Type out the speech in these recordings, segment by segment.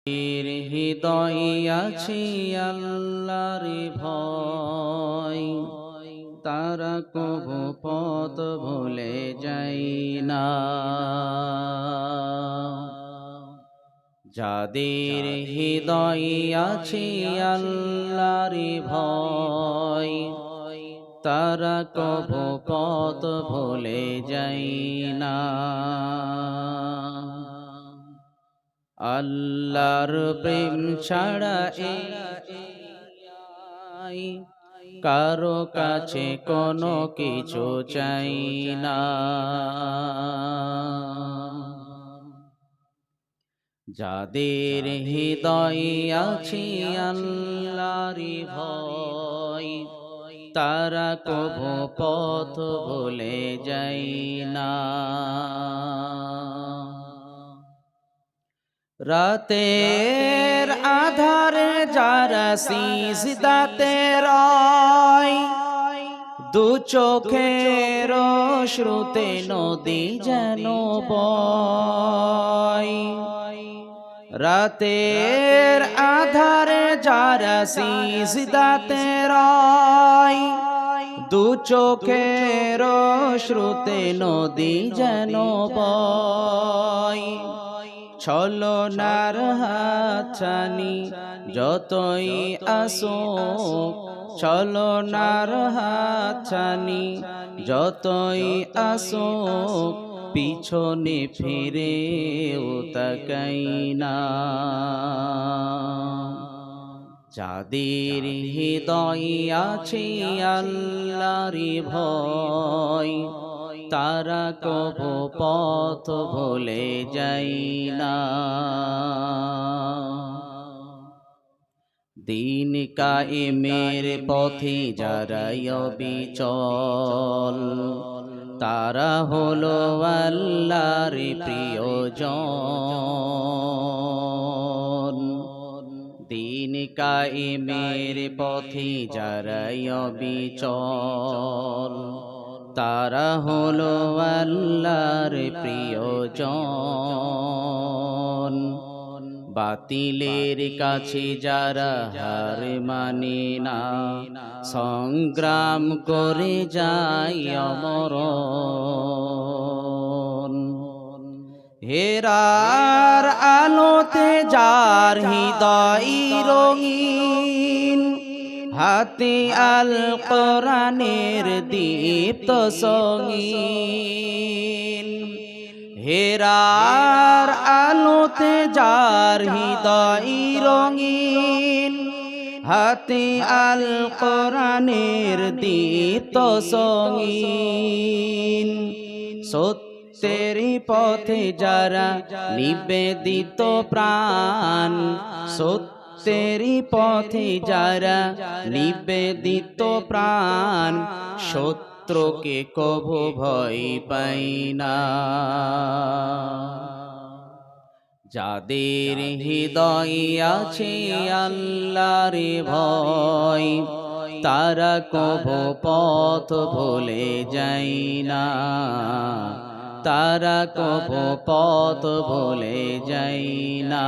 হৃদয়ে আছে আল্লাহর ভয়, তারা কবু পথ ভুলে যায় না। যাদের হৃদয়ে আছে আল্লাহর ভয়, তারা কবু পথ ভুলে যায় না। আল্লাহর প্রেম ছাড়া এই কারো কাছে কোনো কিছু চাই না। যাদের হৃদয়ে আছে আল্লাহর ভয়, তারা কবু পথ ভুলে যায় না। রাতের আধারে যারা সিজদাতে রয়, দু চোখের শ্রুতে নদী যেন বয়। রাতের আধারে যারা সিজদাতে রয়, দু চোখের শ্রুতে নদী যেন বয়। ছলনার হাতছানি যতই আসুক, ছলনার হাতছানি যতই আসুক, পিছনে ফিরেও তাকাই না। যাদের হৃদয়ে আছে আল্লাহর ভয়, তারা কবু পথ ভুলে যায় না। দিন কায়েমের পথে যারা অবিচল, তারা হলো আল্লাহর প্রিয়জন। দিন কায়েমের পথে যারা অবিচল, তারা হলো আল্লাহর প্রিয়জন। বাতিলের কাছে যারা হার মানে না, সংগ্রাম করে যায় অমরণ। হেরার আলোতে যার হৃদয় রঙিন, হাতে আল কোরআনের দীপ্ত সঙ্গীন। হেরার আলোতে যার হৃদয় রঙিন, হাতে আল কোরআনের দীপ্ত সঙ্গীন। সত্যের পথে যারা নিবেদিত প্রাণ, সত্যের পথে যারা নিবেদিত প্রাণ, শত্রুকে কভু ভয় পাই না। যাদের হৃদয়ে আছে আল্লাহর ভয়, তারা কভু পথ ভুলে যায় না। তারা কভু পথ ভুলে যায় না।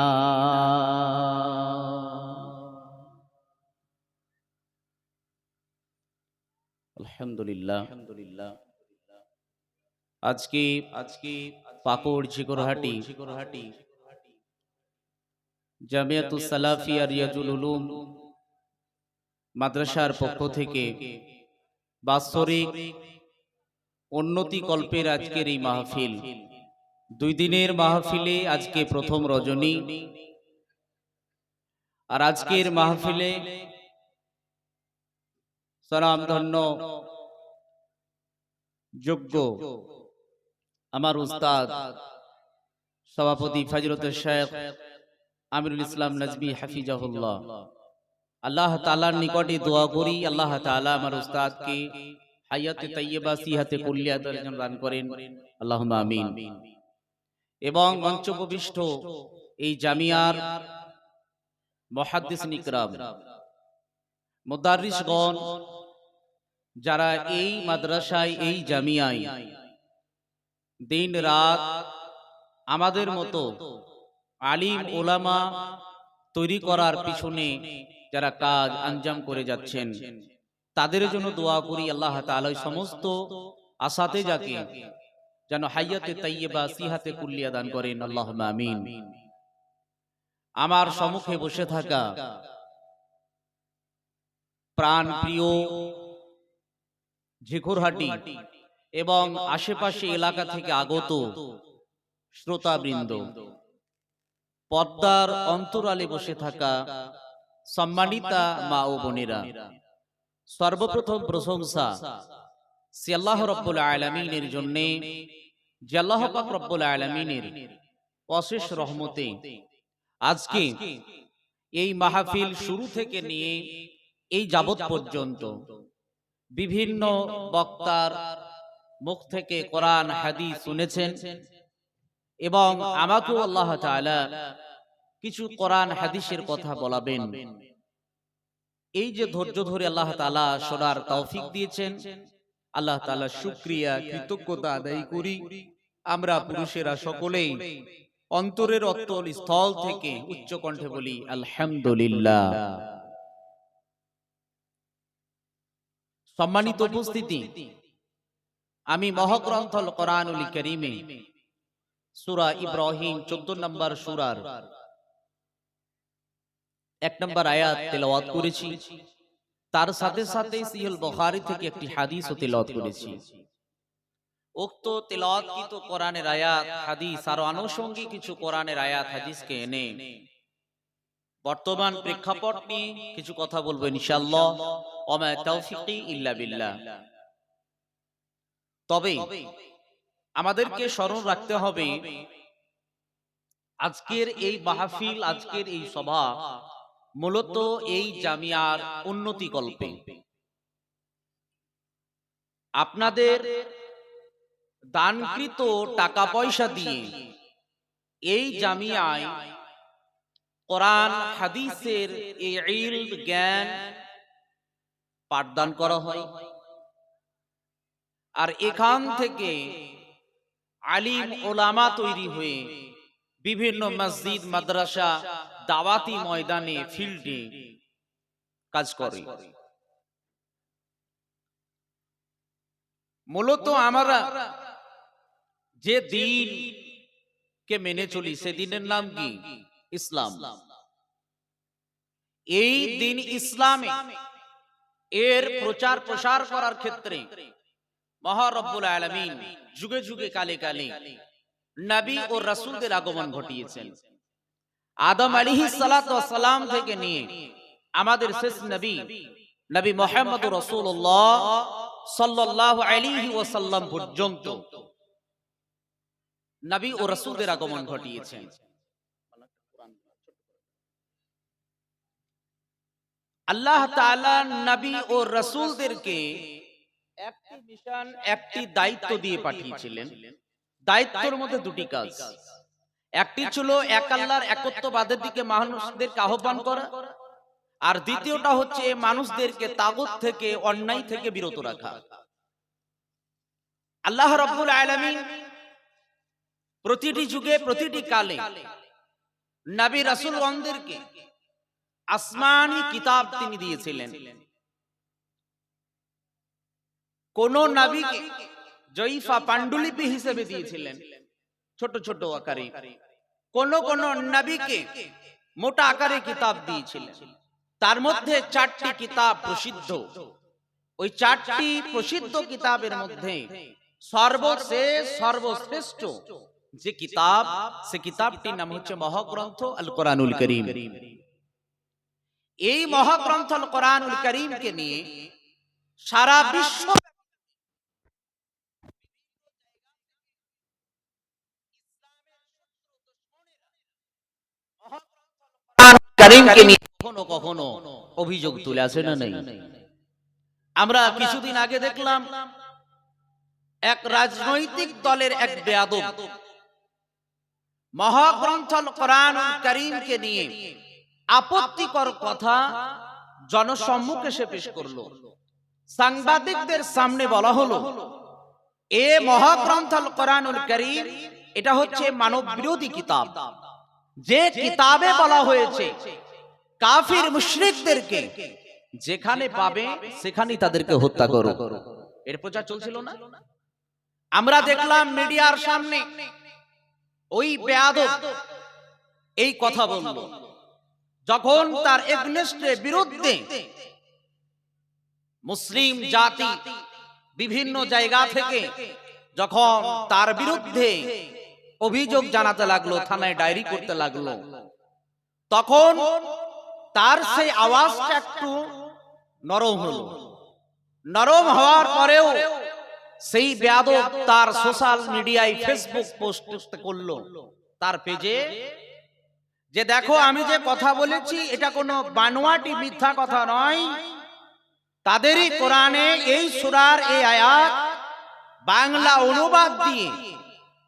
আলহামদুলিল্লাহ। আজকে পাকুড় ঝিকরহাটি জামিয়াতুস সালাফিয়া রিয়াজুল উলুম মাদ্রাসার পক্ষ থেকে বাৎসরিক উন্নতি কল্পের আজকের এই মাহফিল, 2 দিনের মাহফিলে আজকে প্রথম রজনী। আর আজকের মাহফিলে সালামধন্য যোগ্য আমার উস্তাদ সভাপতি ফজলতুল শেখ আমিরুল ইসলাম নজবী হাফিজাহুল্লাহ, আল্লাহ তাআলার নিকটে দোয়া করি আল্লাহ তাআলা আমার উস্তাদকে হায়াতে তাইয়্যিবা সিহাতে কুল্লিয়া দান করেন, আল্লাহুম্মা আমিন। এবং মঞ্চোপবিষ্ট এই জামিয়ার মুহাদ্দিসিন ইকরাম, মুদাররিসগণ, যারা এই মাদ্রাসায় এই জামিয়ায় দিন রাত আমাদের মতো আলিম ওলামা তৈরি করার পিছনে যারা কাজ আঞ্জাম করে যাচ্ছেন, তাদের জন্য দোয়া করি আল্লাহ তাআলা সমস্ত আসাতে যাকে যেন হায়াতে তাইয়্যিবা সিহাতে কুল্লিয়া দান করেন, আল্লাহুম্মা আমিন। আমার সম্মুখে বসে থাকা প্রাণ প্রিয় ঝিকরহাটি এবং আশেপাশে এলাকা থেকে আগত শ্রোতাবৃন্দ, পর্দার অন্তরালে বসে থাকা সম্মানিতা মা ও বোনেরা, সর্বপ্রথম প্রশংসা সে আল্লাহ রাব্বুল আলামিনের জন্য, যে আল্লাহ পাক রব্বুল আলামিনের অশেষ রহমতে আজকে এই মাহফিল শুরু থেকে নিয়ে এই যাবত পর্যন্ত বিভিন্ন বক্তার মুখ থেকে কোরআন হাদিস শুনেছেন এবং আমাকেও আল্লাহ তাআলা কিছু কোরআন হাদিসের কথা বলাবেন। এই যে ধৈর্য ধরে আল্লাহ তাআলা শোনার তৌফিক দিয়েছেন, আল্লাহ তাআলা শুকরিয়া কৃতজ্ঞতা আদায় করি। আমরা পুরুষেরা সকলেই অন্তরের অতল স্থল থেকে উচ্চ কণ্ঠে বলি আলহামদুলিল্লাহ। সম্মানিত উপস্থিতি, আমি মহাগ্রন্থ আল কোরআনুল কারীমে সূরা ইব্রাহিম 14 নম্বর সূরার 1 নম্বর আয়াত তেলাওয়াত করেছি। তার সাথে সাথে সহিহ বুখারী থেকে একটি হাদিসও তেলাওয়াত করেছি। উক্ত তেলাওয়াতকৃত কোরআনের আয়াত হাদিস আর আনুষঙ্গিক কিছু কোরআনের আয়াত হাদিসকে এনে বর্তমান প্রেক্ষাপট নিয়ে কিছু কথা বলবো ইনশাআল্লাহ। ওয়া মা তাওফীকি ইল্লা বিল্লাহ। তবে আমাদেরকে স্মরণ রাখতে হবে, আজকের এই মাহফিল, আজকের এই সভা মূলত এই জামিয়ার উন্নতি কল্পে আপনাদের দানকৃত টাকা পয়সা দিয়ে এই জামিয়ায় কোরআন হাদিসের এই ইলম জ্ঞান পাঠদান করা হয়। আর এখান থেকে আলিম ওলামা তৈরি হয়ে বিভিন্ন মসজিদ মাদ্রাসা দাওয়াতি ময়দানে ফিল্ডে কাজ করে। মূলত আমরা যে দিন কে মেনে চলি সে দিনের নাম কি? ইসলাম। এই দিন ইসলামে এর প্রচার প্রসার করার ক্ষেত্রে মহা রব্বুল আলামিন যুগে যুগে কালে কালে নবী ও রাসূলদের আগমন ঘটিয়েছেন। আদম আলাইহিস সালাতু ওয়াস সালাম থেকে নিয়ে আমাদের শেষ নবী নবী মুহাম্মদুর রাসূলুল্লাহ সাল্লাল্লাহু আলাইহি ওয়াসাল্লাম পর্যন্ত নবী ও রাসূলদের আগমন ঘটিয়েছেন। আল্লাহ তাআলা নবী ও রাসূলদেরকে একটি মিশন, একটি দায়িত্ব দিয়ে পাঠিয়েছিলেন। দায়িত্বের মধ্যে দুটি কাজ। একটি ছিল এক আল্লাহর একত্ববাদের দিকে মানুষদেরকে আহ্বান করা, আর দ্বিতীয়টা হচ্ছে মানুষদেরকে তাগুত থেকে, অন্যায় থেকে বিরত রাখা। আল্লাহ রাব্বুল আলামিন প্রতিটি যুগে প্রতিটি কালে নবী রাসূলগণদেরকে আসমানি কিতাব তিনি দিয়েছিলেন। কোন নবীকে জয়ফা পাণ্ডুলিপি হিসেবে দিয়েছিলেন, ছোট ছোট আকারে। কোন কোন নবীকে মোটা আকারে কিতাব দিয়েছিলেন। তার মধ্যে 4টি কিতাব প্রসিদ্ধ। ওই 4টি প্রসিদ্ধ কিতাবের মধ্যে সর্বশেষ সর্বশ্রেষ্ঠ যে কিতাব, সে কিতাবটির নাম হচ্ছে মহাগ্রন্থ আল কোরআনুল কারীম। এই মহাগ্রন্থ আল কোরআনুল কারীমকে নিয়ে সারা বিশ্ব কারীমকে নিয়ে কখনো কখনো অভিযোগ তুলে আসে না নাই? আমরা কিছুদিন আগে দেখলাম এক রাজনৈতিক দলের এক বেয়াদব মহাগ্রন্থ আল কোরআনুল কারীমকে নিয়ে আপত্তিকর কথা জনসম্মুখে সে পেশ করলো। সাংবাদিকদের সামনে বলা হলো, এ মহাগ্রন্থ আল কোরআনুল কারীম এটা হচ্ছে মানব বিরোধী কিতাব। যে কিতাবে বলা হয়েছে কাফির মুশরিকদেরকে যেখানে পাবে সেখানেই তাদেরকে হত্যা করো, এর প্রচার চলছিল না? আমরা দেখলাম মিডিয়ার সামনে ওই বেয়াদব এই কথা বলল, যখন তার এগনেস্টে বিরুদ্ধে মুসলিম জাতি বিভিন্ন জায়গা থেকে যখন তার বিরুদ্ধে অভিযোগ জানাতে লাগলো, থানায় ডায়েরি করতে লাগলো, তখন তার সেই আওয়াজটা একটু নরম হলো। নরম হওয়ার পরেও সেই বেয়াদব তার সোশ্যাল মিডিয়ায় ফেসবুক পোস্ট করলো তার পেজে, যে দেখো আমি যে কথা বলেছি এটা কোনো বানোয়াটি মিথ্যা কথা নয়, তাদেরই কোরআনে এই সূরার এই আয়াত বাংলা অনুবাদ দিয়ে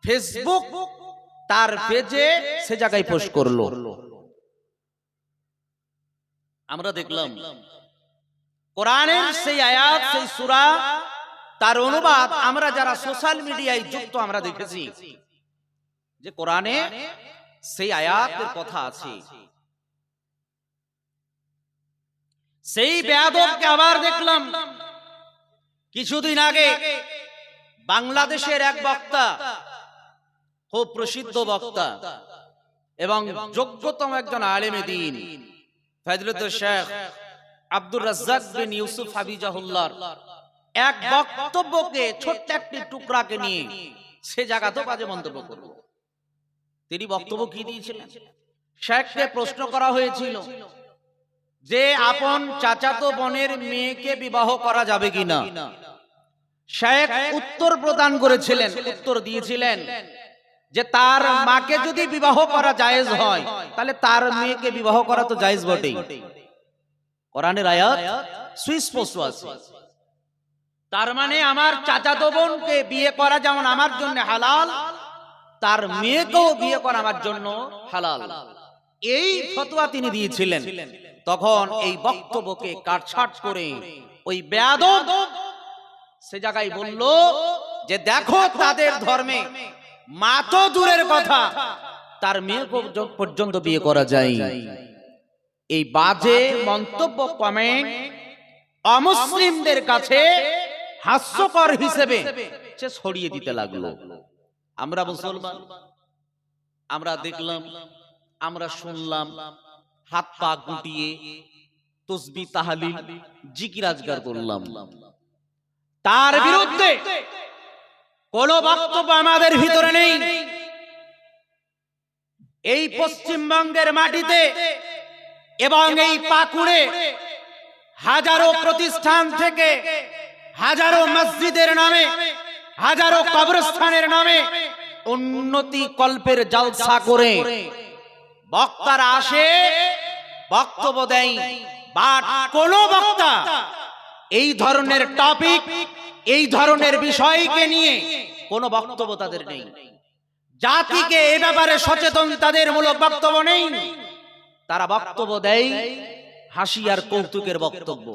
ফেসবুক তার পেজে সে জায়গায় পোস্ট করলো। আমরা দেখলাম কোরআনের সেই আয়াত, সেই সূরা, তার অনুবাদ আমরা যারা সোশ্যাল মিডিয়ায় যুক্ত আমরা দেখেছি যে কোরআনে সেই আয়াতের কথা আছে। সেই বেয়াদবকে আবার দেখলাম কিছুদিন আগে বাংলাদেশের এক বক্তা, খুব প্রসিদ্ধ বক্তা এবং যোগ্যতম একজন আলেমে দ্বীন ফজলুল শেখ আব্দুর রাজ্জাক বিন ইউসুফ হাফিজাহুল্লাহ এক বক্তব্যকে ছোট্ট একটি টুকরাকে নিয়ে সে জায়গাতে বাজে মন্তব্য করল। তিনি বক্তব্য কি দিয়েছিলেন? শেখকে প্রশ্ন করা হয়েছিল যে আপন চাচাতো বোনের মেয়েকে বিবাহ করা যাবে কিনা। শেখ উত্তর প্রদান করেছিলেন, উত্তর দিয়েছিলেন যে তার মাকে যদি বিবাহ করা জায়েজ হয় তাহলে তার মেয়েকে বিবাহ করা তো জায়েজ বটেই। কোরআনের আয়াত সুস্পষ্ট আছে। তার মানে আমার চাচাতো বোনকে বিয়ে করা যেমন আমার জন্য হালাল, তার মেয়েকেও বিয়ে করা আমার জন্য হালাল, এই ফতোয়া তিনি দিয়েছিলেন। তখন এই বক্তব্যকে কাটছাট করে ওই বেয়াদব সে জায়গায় বলল যে দেখো তাদের ধর্মে মা তো দূরের কথা, তার মেয়ে পর্যন্ত বিয়ে করা যায়। এই বাজে মন্তব্য কমেন্ট অমুসলিমদের কাছে হাস্যকর হিসেবে সে ছড়িয়ে দিতে লাগলো। আমরা মুসলমান, আমরা দেখলাম, আমরা শুনলাম, হাত পা গুটিয়ে তসবিহ তাহলিল জিকির আজকার করলাম। তার বিরুদ্ধে কোন বক্তব্য আমাদের ভিতরে নেই। এই পশ্চিমবঙ্গের মাটিতে এবং এই পাকুড়ে হাজারো প্রতিষ্ঠান থেকে, হাজারো মসজিদের নামে, হাজারো কবরস্থানের নামে উন্নতি কল্পের জলসা করে বক্তারা আসে, বক্তব্য দেয়, বাট কোন বক্তা এই ধরনের টপিক, এই ধরনের বিষয়কে নিয়ে কোনো বক্তব্য তাদের নেই। জাতিকে এ ব্যাপারে সচেতন তাদের মূলক বক্তব্য নেই। তারা বক্তব্য দেয় হাসি আর কৌতুকের বক্তব্য।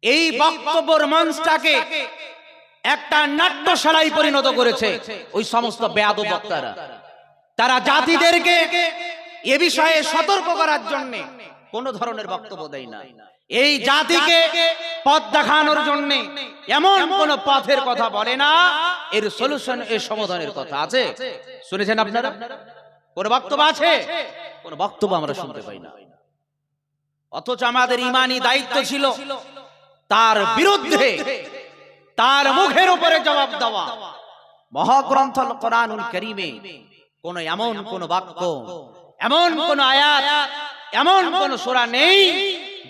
এই বক্তব্যের মঞ্চটাকে একটা নাট্যশালায় পরিণত করেছে ওই সমস্ত বেয়াদব বক্তারা। তারা জাতিদেরকে এ বিষয়ে সতর্ক করার জন্য কোন ধরনের বক্তব্য দেয় না। এই জাতিকে পথ দেখানোর জন্য এমন কোন পথের কথা বলে না, এর সলিউশন, এর সমাধানের কথা আছে। শুনেছেন আপনারা? কোন বক্তব্য আছে? কোন বক্তব্য আমরা শুনতে পাই না। অথচ আমাদের ইমানি দায়িত্ব ছিল তার বিরুদ্ধে, তার মুখের উপরে জবাব দেওয়া। মহাগ্রন্থ কোরআনুল কারীমে কোন এমন কোন বাক্য, এমন কোন আয়াত, এমন কোন সূরা নেই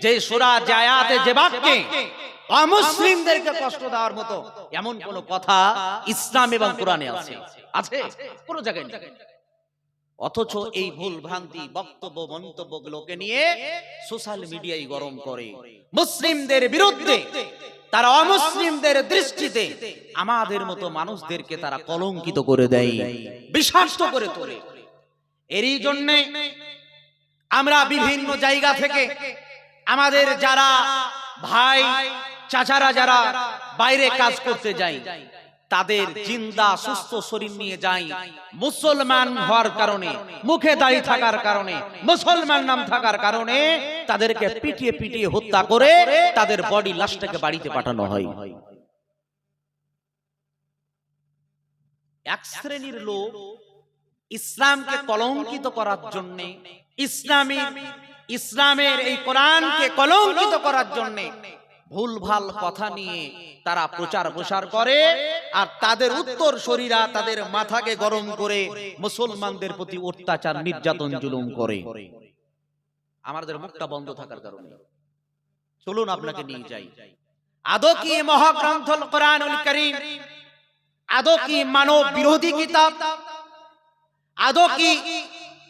যে সূরা, যে আয়াতে, যে বাক্যে অমুসলিমদেরকে কষ্ট দেওয়ার মতো এমন কোন কথা ইসলাম এবং কোরআনে আছে? আছে? কোন জায়গায় নেই। অথচ এই ভুল ভ্রান্তি বক্তব্য মন্তব্যগুলোকে নিয়ে সোশ্যাল মিডিয়ায় গরম করে মুসলিমদের বিরুদ্ধে। তারা অমুসলিমদের দৃষ্টিতে আমাদের মতো মানুষদেরকে তারা কলঙ্কিত করে দেয়, বিষাক্ত করে তোলে। এরই জন্য আমরা বিভিন্ন জায়গা থেকে আমাদের যারা ভাই চাচারা যারা বাইরে কাজ করতে যায়, তাদের জিন্দা সুস্থ শরীর নিয়ে যায় মুসলমান হওয়ার কারণে, মুখে দাড়ি থাকার কারণে, মুসলমান নাম থাকার কারণে তাদেরকে পিটিয়ে পিটিয়ে হত্যা করে তাদের বডি লাশটাকে বাড়িতে পাঠানো হয়। এক শ্রেণীর লোক ইসলামকে কলঙ্কিত করার জন্য, ইসলামের এই কোরআনকে কলঙ্কিত করার জন্য ভুলভাল কথা নিয়ে তারা প্রচার প্রসার করে, আর তাদের উত্তর শরীরা তাদের মাথাকে গরম করে মুসলমানদের প্রতি অত্যাচার নির্যাতন জুলুম করে। আমাদের মুখটা বন্ধ থাকার কারণে। চলুন আপনাকে নিয়ে যাই। আদৌ কি মহাগ্রন্থ কোরআনুল কারীম আদৌ কি মানব বিরোধী কিতাব? আদৌ কি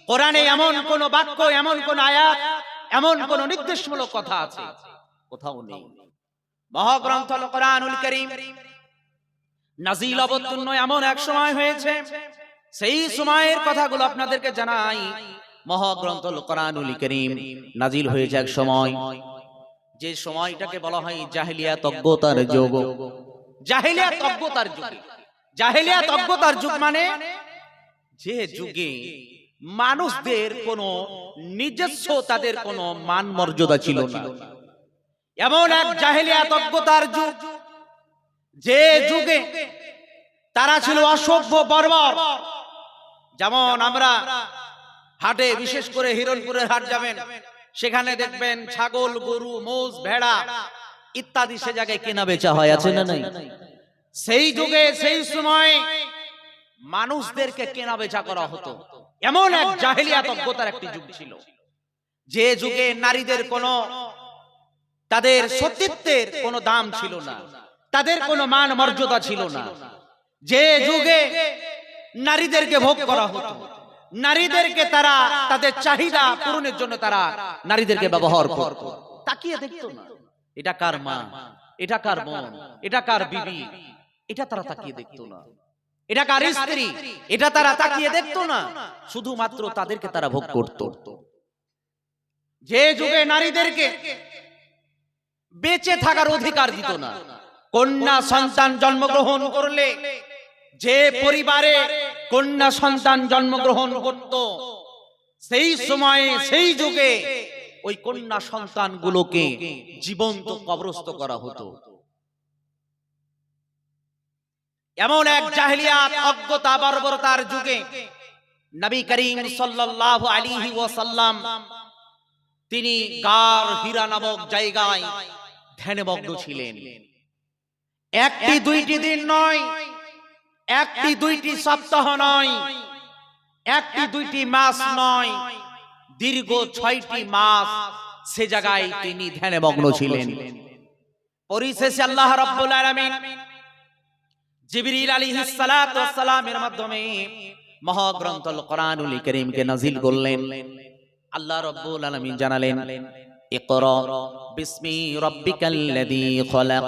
কোরআনে এমন কোন বাক্য, এমন কোন আয়াত, এমন কোন নির্দেশমূলক কথা আছে? কোথাও নেই। মহাগ্রন্থ কোরআনুল কারীম নাজিল অবতীর্ণ এমন এক সময় হয়েছে, সেই সময়ের কথাগুলো আপনাদেরকে জানাই। মহাগ্রন্থ কোরআনুল কারীম নাজিল হয়েছে এক সময়, যে সময়টাকে বলা হয় জাহেলিয়াত অজ্ঞতার যুগ। জাহেলিয়াত অজ্ঞতার যুগ। জাহেলিয়াত অজ্ঞতার যুগ মানে যে যুগে মানুষদের কোনো নিজস্ব, তাদের কোনো মান মর্যাদা ছিল না। এমন এক জাহেলিয়াত অজ্ঞতার যুগ, যে যুগে তারা ছিল অসভ্য, বর্বর। যেমন আমরা হাটে, বিশেষ করে হিরণপুরের হাট যাবেন, সেখানে দেখবেন ছাগল, গরু, মোষ, ভেড়া ইত্যাদি সে জায়গায় কেনা বেচা হয়, আছে না নাই? সেই যুগে, সেই সময় মানুষদেরকে কেনা বেচা করা হতো। এমন এক জাহেলিয়াত অজ্ঞতার একটি যুগ ছিল, যে যুগে নারীদের কোনো, তাদের সতীত্বের কোনো দাম ছিল না, তাদের কোনো মান মর্যাদা ছিল না। যে যুগে নারীদেরকে ভোগ করা হতো, নারীদেরকে তারা তাদের চাহিদা পূরণের জন্য তারা নারীদেরকে ব্যবহার করত। তাকিয়ে দেখতো না এটা কার মা, এটা কার বোন, এটা কার বিবি, এটা তারা তাকিয়ে দেখতো না। এটা কার স্ত্রী, এটা তারা তাকিয়ে দেখতো না। শুধুমাত্র তাদেরকে তারা ভোগ করত। যে যুগে নারীদেরকে বেঁচে থাকার অধিকার দিত না, কন্যা সন্তান জন্মগ্রহণ করলে, যে পরিবারে কন্যা সন্তান জন্মগ্রহণ করত, সেই সময়ে, সেই যুগে ওই কন্যা সন্তানগুলোকে জীবন্ত কবরস্থ করা হতো। এমন এক জাহেলিয়াত অজ্ঞতা বর্বরতার যুগে নবী করিম সাল্লাল্লাহু আলাইহি ওয়াসাল্লাম তিনি গার হিরা নামক জায়গায় ধ্যানমগ্ন ছিলেন। একটি দুইটি দিন নয়, একটি দুইটি সপ্তাহ নয়, একটি দুইটি মাস নয়, দীর্ঘ 6টি মাস সে জায়গায় তিনি ধ্যানমগ্ন ছিলেন। পরিশেষে আল্লাহ রাব্বুল আলামিন জিবরিল আলাইহিস সালাতু ওয়াস সালামের মাধ্যমে মহাগ্রন্থ কোরআনুল কারীমকে নাযিল করলেন। আল্লাহ রাব্বুল আলামিন জানালেন, ইকরা বিসমি রাব্বিকাল্লাযী খলাক,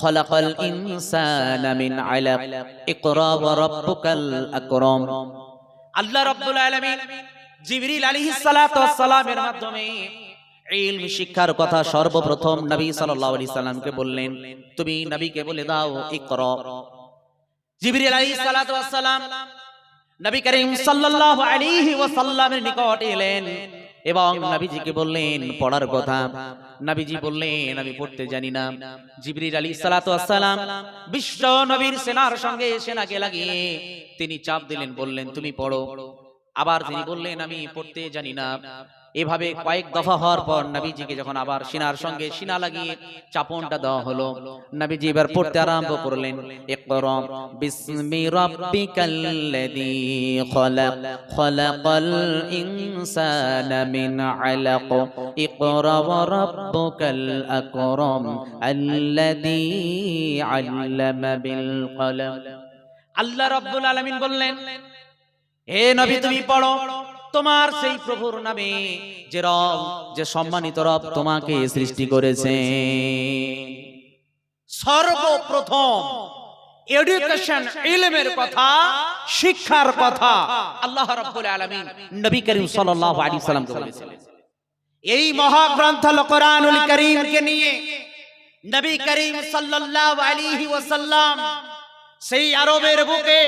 খলাকাল ইনসানা মিন আলাক, ইকরা ওয়া রাব্বুকাল আকরাম। আল্লাহ রাব্বুল আলামিন জিবরিল আলাইহিস সালাতু ওয়াস সালামের মাধ্যমে ইলম শিক্ষার কথা সর্বপ্রথম নবী সাল্লাল্লাহু আলাইহি সাল্লামকে বললেন, তুমি নবীকে বলে দাও ইকরা। জিবরিল আলাইহিস সালাতু ওয়াস সালাম নবী করিম সাল্লাল্লাহু আলাইহি ওয়াসাল্লামের নিকট এলেন এবং নবীজিকে বললেন পড়ার কথা। নবীজি বললেন আমি পড়তে জানি না। জিবরিল আলাইহিস সালাতু ওয়াস সালাম বিশ্ব নবীর সেনার সঙ্গে সেনাকে লাগিয়ে তিনি চাপ দিলেন, বললেন তুমি পড়ো। আবার তিনি বললেন আমি পড়তে জানি না। এভাবে কয়েক দফা হওয়ার পর নবীজিকে যখন আবার সিনার সঙ্গে সিনা লাগিয়ে চাপনটা দেওয়া হলো, নবীজি এবার পড়তে আরম্ভ করলেন, ইকরা বিসমি রাব্বিকাল্লাযী খলাক, খলাকাল ইনসানা মিন আলাক, ইকরা ওয়া রাব্বুকাল আকরাম আল্লাযী আল্লামা বিল কলম। আল্লাহ রাব্বুল আলামিন বললেন, হে নবী তুমি পড়ো তোমার সেই প্রভুর নামে, যে রব, যে সম্মানিত রব তোমাকে সৃষ্টি করেছে। সর্বপ্রথম এডুকেশন, ইলমের কথা, শিক্ষার কথা আল্লাহ রাব্বুল আলামিন নবী করিম সাল্লাল্লাহু আলাইহি সাল্লামকে বলেছিলেন। এই মহাগ্রন্থ কোরআনুল কারীমকে নিয়ে নবী করিম সাল্লাল্লাহু আলাইহি ওয়াসাল্লাম সেই আরবের বুকে,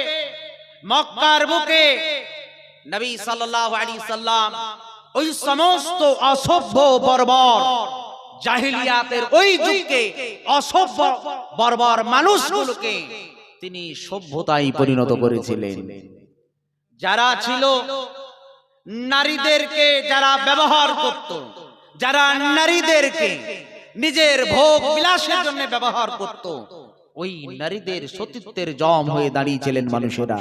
মক্কার বুকে নবী সাল্লাল্লাহু আলাইহি সাল্লাম ওই সমস্ত অসভ্য বর্বর জাহিলিয়াতের ওই যুগে অসভ্য বর্বর মানুষগুলোকে তিনি সভ্যতায় পরিণত করেছিলেন। যারা ছিল নারীদেরকে যারা ব্যবহার করত, যারা নারীদেরকে নিজের ভোগ বিলাসের জন্য ব্যবহার করত, ওই নারীদের সতীত্বের জম হয়ে দাঁড়িয়েছিলেন মানুষেরা।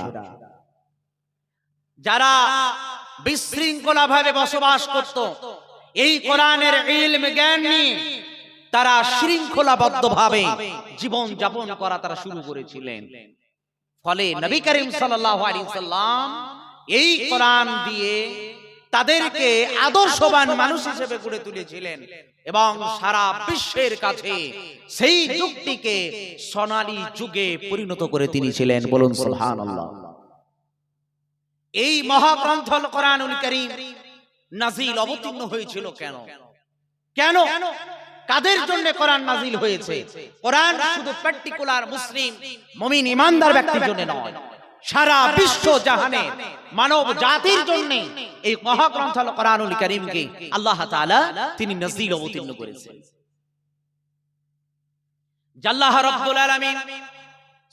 যারা বিশৃঙ্খলা ভাবে বসবাস করত, এই কোরআনের ইলম জ্ঞান নিয়ে তারা শৃঙ্খলাবদ্ধ ভাবে জীবন যাপন করা তারা শুরু করেছিলেন। ফলে নবী করিম সাল্লাল্লাহু আলাইহি সাল্লাম এই কোরআন দিয়ে তাদেরকে আদর্শবান মানুষ হিসেবে গড়ে তুলেছিলেন এবং সারা বিশ্বের কাছে সেই যুগটিকে সোনালী যুগে পরিণত করে তিনি ছিলেন। বলুন সুবহানাল্লাহ। এই মহাগ্রন্থ কোরআনুল কারীম নাজিল অবতীর্ণ হয়েছিল কেন? কেন কাদের জন্য কোরআন নাজিল হয়েছে? কোরআন শুধু পার্টিকুলার মুসলিম মুমিন ইমানদার ব্যক্তির জন্য নয়, সারা বিশ্ব জাহানে মানব জাতির জন্য এই মহাগ্রন্থ কোরআনুল কারীমকে আল্লাহ তাআলা তিনি নাজিল অবতীর্ণ করেছেন। আল্লাহ রাব্বুল আলামিন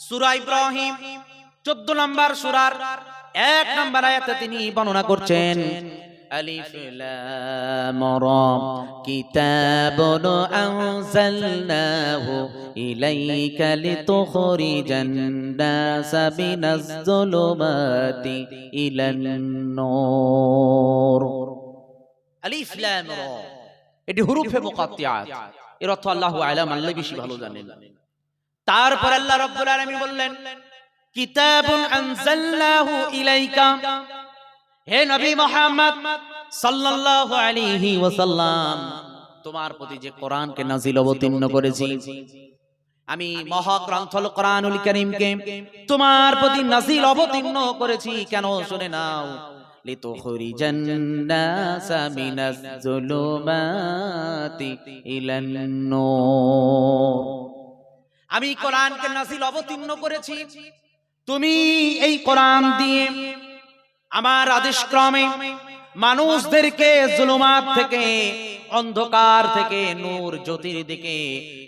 সূরা ইব্রাহিম 14 নম্বর সূরার 1 নম্বর আয়াতে তিনি বর্ণনা করছেন, আলিফ লাম রা কিতাবুন আনজালনাহু ইলাইকা লিতুখরিজান নাসা মিনাজ যুলুমাতি ইলান নূর। আলিফ লাম রা এটি হুরুফে মুকাত্তিআত, এর অর্থ আল্লাহু আ'লাম, আল্লাহ বেশি ভালো জানেন। তারপর আল্লাহ রাব্বুল আলামিন বললেন, কিতাবুন আনজালনাহু ইলাইকা, হে নবী মুহাম্মদ সাল্লাল্লাহু আলাইহি ওয়াসাল্লাম, তোমার প্রতি যে কোরআনকে নাজিল অবতীর্ণ করেছি আমি, মহাগ্রন্থ কোরআনুল কারীমকে তোমার প্রতি নাজিল অবতীর্ণ করেছি কেন শুনে নাও, লিতুখরিজান নাসা মিনাজ যুলুমাতি ইলান নূর। আমি কোরআনকে নাজিল অবতীর্ণ করেছি, তুমি এই কোরআন দিয়ে আমার আদেশ ক্রমে মানুষদেরকে জুলুমাত থেকে, অন্ধকার থেকে নূর জ্যোতির দিকে,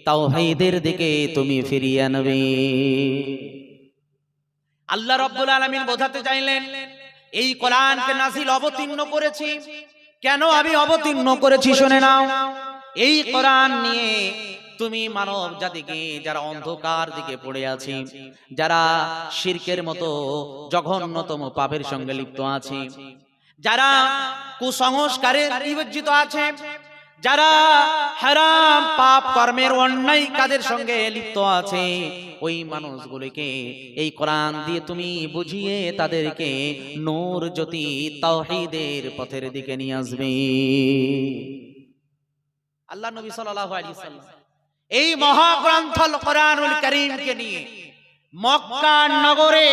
তাওহীদের দিকে তুমি ফিরিয়ে আনবে। আল্লাহ রাব্বুল আলামিন বোঝাতে চাইলেন এই কোরআনকে নাজিল অবতীর্ণ করেছি কেন, আমি অবতীর্ণ করেছি শুনে নাও। এই কোরআন নিয়ে তুমি মানব জাতিকে, যারা অন্ধকার দিকে পড়ে আছে, যারা শিরকের মতো জঘন্যতম পাপের সঙ্গে লিপ্ত আছে, যারা কুসংস্কারে নিমজ্জিত আছে, যারা হারাম পাপ কর্মের অন্যায় কাজের সঙ্গে লিপ্ত আছে, ওই মানুষগুলোকে এই কোরআন দিয়ে তুমি বুঝিয়ে তাদেরকে নূর জ্যোতি তাওহীদের পথের দিকে নিয়ে আসবে। আল্লাহ নবী সাল্লাল্লাহু আলাইহি ওয়াসাল্লাম এই মহাগ্রন্থ কোরআনুল কারীমকে নিয়ে মক্কা নগরে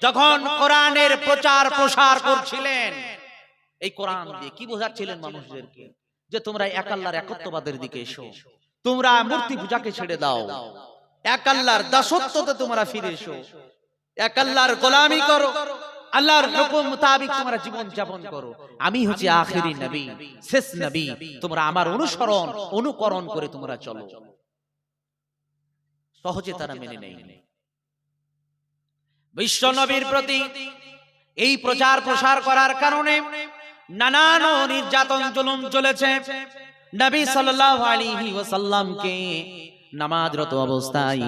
যখন কোরআনের প্রচার প্রসার করছিলেন, এই কোরআন দিয়ে কি বোঝাচ্ছিলেন মানুষদেরকে, যে তোমরা এক আল্লাহর একত্ববাদের দিকে এসো, তোমরা মূর্তি পূজাকে ছেড়ে দাও, এক আল্লাহর দাসত্বতে তোমরা ফিরে এসো, এক আল্লাহর গোলামি করো, আল্লাহর হুকুম মোতাবেক তোমরা জীবন যাপন করো। আমি হচ্ছি আখিরি নবী, শেষ নবী, তোমরা আমার অনুসরণ অনুকরণ করে তোমরা চলো। সহজে তারা মেনে নেয়। বিশ্ব নবীর প্রতি এই প্রচার প্রসার করার কারণে নানান নির্যাতন জুলুম চলেছে। নবী সাল্লাল্লাহু আলাইহি ওয়াসাল্লামকে নামাজরত অবস্থায়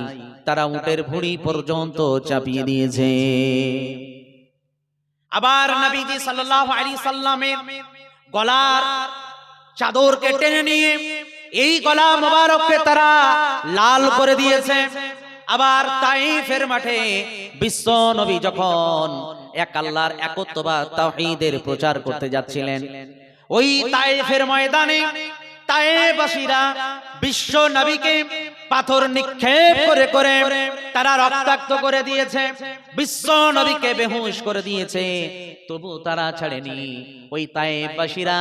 তারা উটের ভুঁড়ি পর্যন্ত চাপিয়ে দিয়েছে। আবার নবীজি সাল্লাল্লাহু আলাইহি সাল্লামের গলার চাদরকে টেনে নিয়ে এই গলা মোবারককে তারা লাল করে দিয়েছে। আবার তাইফের মাঠে বিশ্ব নবী যখন এক আল্লাহর একত্ববাদ তাওহীদের প্রচার করতে যাচ্ছিলেন, ওই তাইফের ময়দানে তায়েবাসীরা বিশ্ব নবীকে পাথর নিক্ষেপ করে করে তারা রক্তাক্ত করে দিয়েছে, বিশ্ব নবীকে বেহুশ করে দিয়েছে, তবু তারা ছাড়েনি। ওই তায়েবাসীরা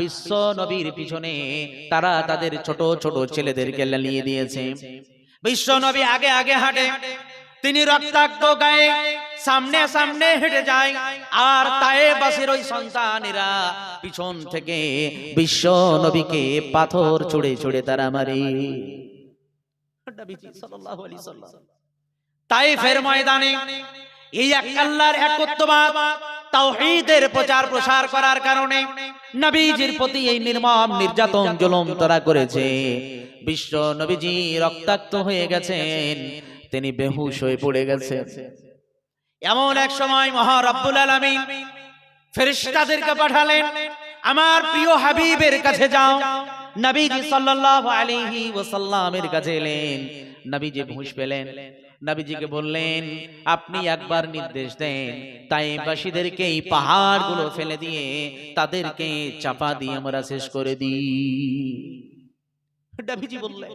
বিশ্ব নবীর পিছনে তারা তাদের ছোট ছোট ছেলেদেরকে লেলিয়ে দিয়েছে। বিশ্ব নবী আগে আগে হাঁটে, তিনি রক্তাক্ত গায়ে সামনে সামনে হেঁটে যায়, আর তায়েবাসীর ওই সন্তানেরা পিছন থেকে বিশ্ব নবীকে পাথর ছুঁড়ে ছুঁড়ে তারা মারে। নবীজি সাল্লাল্লাহু আলাইহি সাল্লাম তায়েফের ময়দানে এই এক আল্লাহর একত্ববাদ তাওহীদের প্রচার প্রসার করার কারণে নবীজির প্রতি এই নির্মম নির্যাতন জুলুম তারা করেছে। বিশ্ব নবীজি রক্তাক্ত হয়ে গেছেন, তিনি বেহুশ হয়ে পড়ে গেছেন। এমন এক সময় মহা রব্বুল আলামিন ফেরেশতাদেরকে পাঠালেন, আমার প্রিয় হাবিবের কাছে যাও। নবীজি সাল্লাল্লাহু আলাইহি ওয়াসাল্লামের কাছে এলেন, নবীজি হুঁশ পেলেন। নবীজিকে বললেন, আপনি একবার নির্দেশ দেন তায়েফবাসীদেরকে এই পাহাড়গুলো ফেলে দিয়ে তাদেরকে চাপা দিয়ে আমরা শেষ করে দিই। নবীজি বললেন,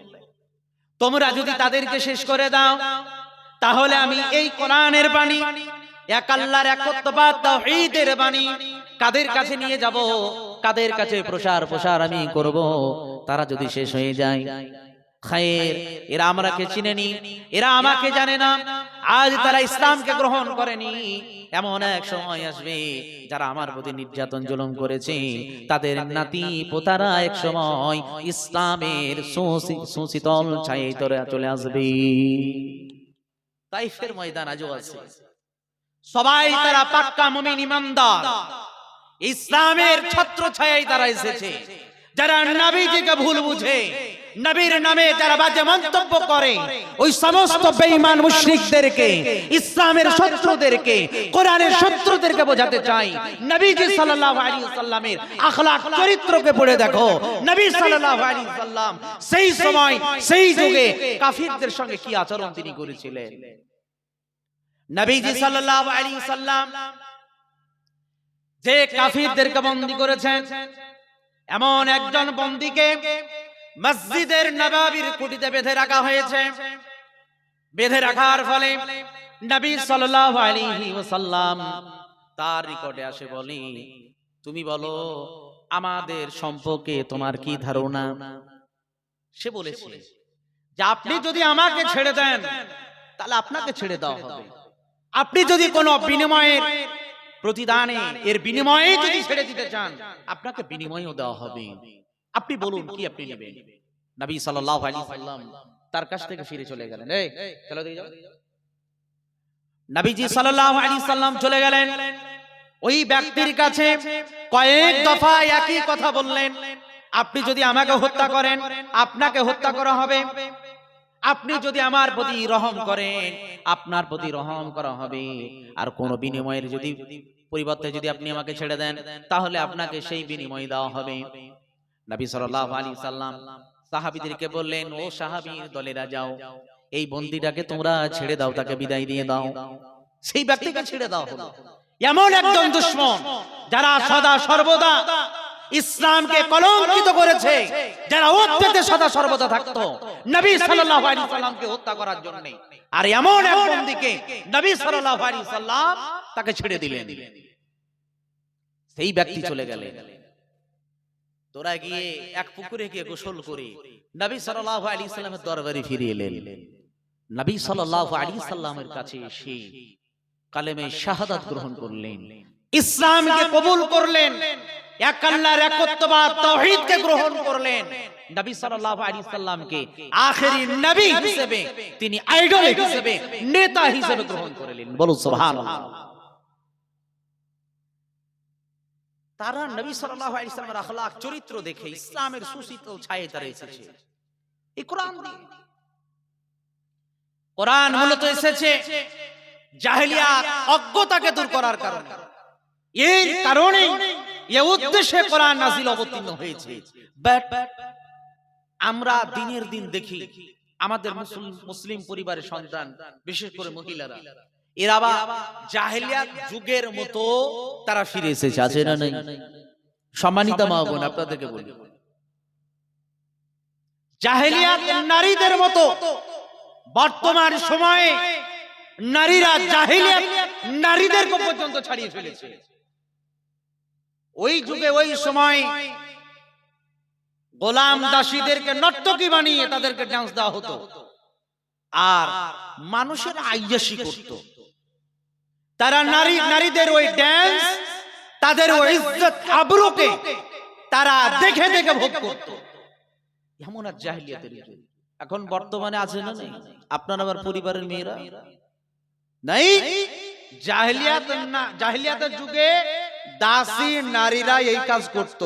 তোমরা যদি তাদেরকে শেষ করে দাও তাহলে আমি এই কোরআনের বাণী, এক আল্লাহর একত্ববাদ তাওহীদের বাণী কাদের কাছে নিয়ে যাব, কাদের কাছে প্রসার আমি করব। তারা যদি শেষ হয়ে যায়, খায়ের, এরা আমাকে চিনেনি, এরা আমাকে জানে না, আজ তারা ইসলামকে গ্রহণ করেনি। এমন এক সময় আসবে যারা আমার প্রতি নির্যাতন জুলুম করেছে, তাদের নাতি পোতারা এক সময় ইসলামের সুশীতল ছায়ে চলে আসবে। তাইফের ময়দান আজও আছে, সবাই তারা পাক্কা মুমিন ইমানদার, ইসলামের ছত্র ছায়ায় তারা এসেছে। যারা নবীজিকে ভুল বুঝে, নবীর নামে যারা বাজে মন্তব্য করে, ওই সমস্ত বেঈমান মুশরিকদেরকে, ইসলামের শত্রুদেরকে, কোরআনের শত্রুদেরকে বোঝাতে চাই। নবীজি সাল্লাল্লাহু আলাইহি ওয়াসাল্লামের আখলাক চরিত্রকে পড়ে দেখো। নবী সাল্লাল্লাহু আলাইহি ওয়াসাল্লাম সেই সময় সেই যুগে কাফিরদের সঙ্গে কি আচরণ তিনি করেছিলেন। নবীজি সাল্লাল্লাহু আলাইহি ওয়াসাল্লাম যে কাফিরদেরকে বন্দী করেছেন, এমন একজন বন্দীকে মসজিদের নববীর খুঁটিতে বেঁধে রাখা হয়েছে। বেঁধে রাখার ফলে নবী সাল্লাল্লাহু আলাইহি ওয়াসাল্লাম তার নিকটে আসে বলে, তুমি বলো আমাদের সম্পর্কে তোমার কি ধারণা। সে বলেছে যে আপনি যদি আমাকে ছেড়ে দেন তাহলে আপনাকে ছেড়ে দেওয়া হবে, আপনি যদি কোনো বিনিময়ের প্রতিদানে এর বিনিময়ে যদি ছেড়ে দিতে চান আপনাকে বিনিময়ও দেওয়া হবে, আপনি বলুন কি আপনি নেবেন। নবী সাল্লাল্লাহু আলাইহি ওয়াসাল্লাম তার কাছ থেকে ফিরে চলে গেলেন। এই চলো দিয়ে যাও। নবীজি সাল্লাল্লাহু আলাইহি ওয়াসাল্লাম চলে গেলেন, ওই ব্যক্তির কাছে কয়েক দফা একই কথা বললেন, আপনি যদি আমাকে হত্যা করেন আপনাকে হত্যা করা হবে, আপনি যদি আমার প্রতি রহম করেন আপনার প্রতি রহম করা হবে, আর কোন বিনিময়ের যদি পরিবর্তে যদি আপনি আমাকে ছেড়ে দেন তাহলে আপনাকে সেই বিনিময় দেওয়া হবে। নবী সাল্লাল্লাহু আলাইহি ওয়াসাল্লাম সাহাবীদেরকে বললেন, ও সাহাবীর দলেরা যাও, এই বন্দীটাকে তোমরা ছেড়ে দাও, তাকে বিদায় দিয়ে দাও। সেই ব্যক্তিকে ছেড়ে দাও হলো। এমন একজন দুশমন যারা সদা সর্বদা ইসলামকে কলঙ্কিত করেছে, যারা ওতে সদা সর্বদা থাকতো নবী সাল্লাল্লাহু আলাইহি ওয়াসাল্লামকে হত্যা করার জন্য, আর এমন এক বন্দীকে নবী সাল্লাল্লাহু আলাইহি ওয়াসাল্লাম তাকে ছেড়ে দিলেন। সেই ব্যক্তি চলে গেলেন, তোরা গিয়ে এক পুকুরে গিয়ে গোসল করে নবী সাল্লাল্লাহু আলাইহি ওয়াসাল্লামের দরবারে ফিরে এলেন। নবী সাল্লাল্লাহু আলাইহি ওয়াসাল্লামের কাছে এসে কালেমে শাহাদাত গ্রহণ করলেন, ইসলামকে কবুল করলেন, এক আল্লাহর একত্ববাদ তাওহীদকে গ্রহণ করলেন। নবী সাল্লাল্লাহু আলাইহি ওয়াসাল্লামকে আখেরি নবী হিসেবে, তিনি আইডল হিসেবে, নেতা হিসেবে গ্রহণ করলেন। বলুন সুবহানাল্লাহ। তারা নবী সাল্লাল্লাহু আলাইহি ওয়াসাল্লামের আখলাক চরিত্র দেখে ইসলামের সুশীতল ছায়ায় তারা এসেছে। এই কোরআন দিয়ে, কোরআন মূলত এসেছে জাহেলিয়াত অজ্ঞতাকে দূর করার কারণে, এর কারণে এই উদ্দেশ্যে কোরআন নাযিল অবতীর্ণ হয়েছে। বাট আমরা দিনের দিন দেখি আমাদের মুসলিম পরিবারের সন্তান, বিশেষ করে মহিলারা, এরা জাহেলিয়াত যুগের মতো তারা ফিরে এসেছে, আছে না নাই? সম্মানিত মা বোন, আপনাদেরকে বলি, জাহেলিয়াত নারীদের মতো বর্তমান সময়ে নারীরা জাহেলিয়াত নারীদেরকে পর্যন্ত ছাড়িয়ে ফেলেছে। ওই যুগে ওই সময় গোলাম দাসীদেরকে নর্তকী বানিয়ে তাদেরকে ডান্স দেওয়া হতো। আর মানুষের আইয়াসি করত। তারা নারীদের ওই ড্যান্স, তাদের ওই ইজ্জত আবরুকে তারা দেখে দেখে ভোগ করত। এমন আর জাহেলিয়াতের যুগ। এখন বর্তমানে আছে না নেই? আপনার আবার পরিবারের মেয়েরা নাই? জাহেলিয়াতের যুগে দাসী নারীরা এই কাজ করত,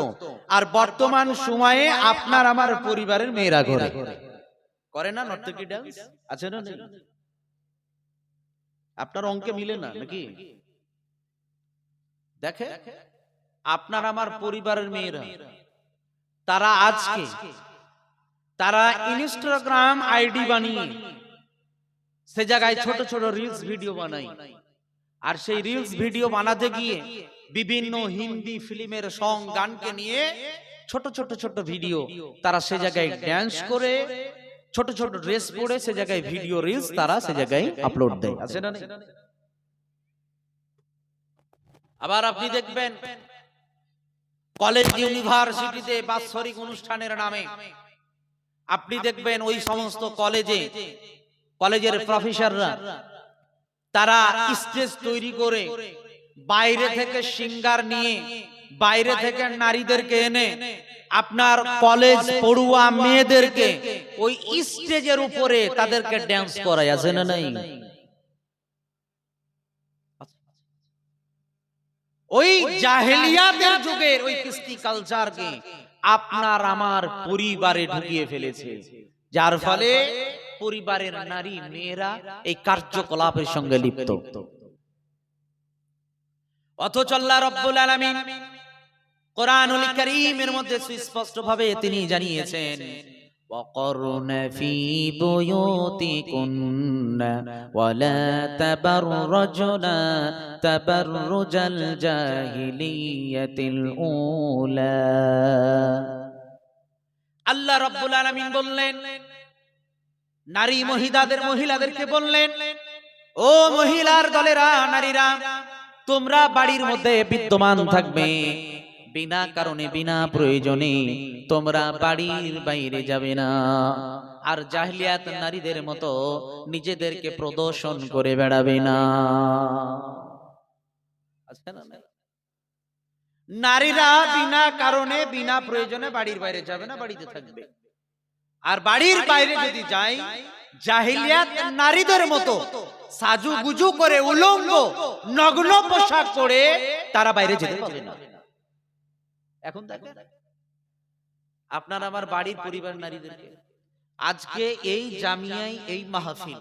আর বর্তমান সময়ে আপনার আমার পরিবারের মেয়েরা করে না নর্তকী ডান্স? আছে না নেই? আপনার অঙ্কে মিলে না নাকি? দেখে আপনার আমার পরিবারের মেয়েরা তারা আজকে তারা ইনস্টাগ্রাম আইডি বানিয়ে সে জায়গায় ছোট ছোট রিলস ভিডিও বানায়, আর সেই রিলস ভিডিও বানাতে গিয়ে বিভিন্ন হিন্দি ফিল্মের সং গানকে নিয়ে ছোট ছোট ছোট ভিডিও তারা সে জায়গায় ড্যান্স করে, ছোট ছোট ড্রেস পরে সে জায়গায় ভিডিও রিলস তারা সে জায়গায় আপলোড দেয়। আছে না? আবার আপনি দেখবেন কলেজ ইউনিভার্সিটিতে বাৎসরিক অনুষ্ঠানের নামে আপনি দেখবেন ওই সমস্ত কলেজের প্রফেসররা তারা স্টেজ তৈরি করে বাইরে থেকে সিঙ্গার নিয়ে, বাইরে থেকে নারীদেরকে এনে আপনার কলেজ পড়ুয়া মেয়েদেরকে ওই স্টেজের উপরে তাদেরকে ড্যান্স করায়। আছে না নাই? ওই জাহেলিয়াতের যুগের ওই কৃষ্টি কালচারকে আপনার আমার পরিবারে ঢুকিয়ে ফেলেছে, যার ফলে পরিবারের নারী মেয়েরা এই কার্যকলাপের সঙ্গে লিপ্ত। অথচ আল্লাহ রাব্বুল আলামিন কোরআনুল কারীমের মধ্যে সুস্পষ্টভাবে তিনি জানিয়েছেন, ওয়াকরনা ফি বুয়ুতিকুন্না ওয়ালা তাবাররাজনা তাবাররুজাল জাহিলিয়াতিল উলা। আল্লাহ রাব্বুল আলামিন বললেন, নারী মহিলাদেরকে বললেন, ও মহিলার দলেরা, নারীরা, তোমরা বাড়ির মধ্যে বিদ্যমান থাকবে, বিনা কারণে বিনা প্রয়োজনে তোমরা বাড়ির বাইরে যাবে না, আর জাহেলিয়াত নারীদের মতো নিজেদেরকে প্রদর্শন করে বেড়াবে না। নারীরা বিনা কারণে বিনা প্রয়োজনে বাড়ির বাইরে যাবে না, বাড়িতে থাকবে। আর বাড়ির বাইরে যদি যায়, জাহেলিয়াত নারীদের মতো সাজুগুজু করে উলঙ্গ নগ্ন পোশাক পরে তারা বাইরে যেতে পারবে না। এখন দেখেন আপনার আমার বাড়ির পরিবার নারীদেরকে আজকে এই জামিয়ায় এই মাহফিল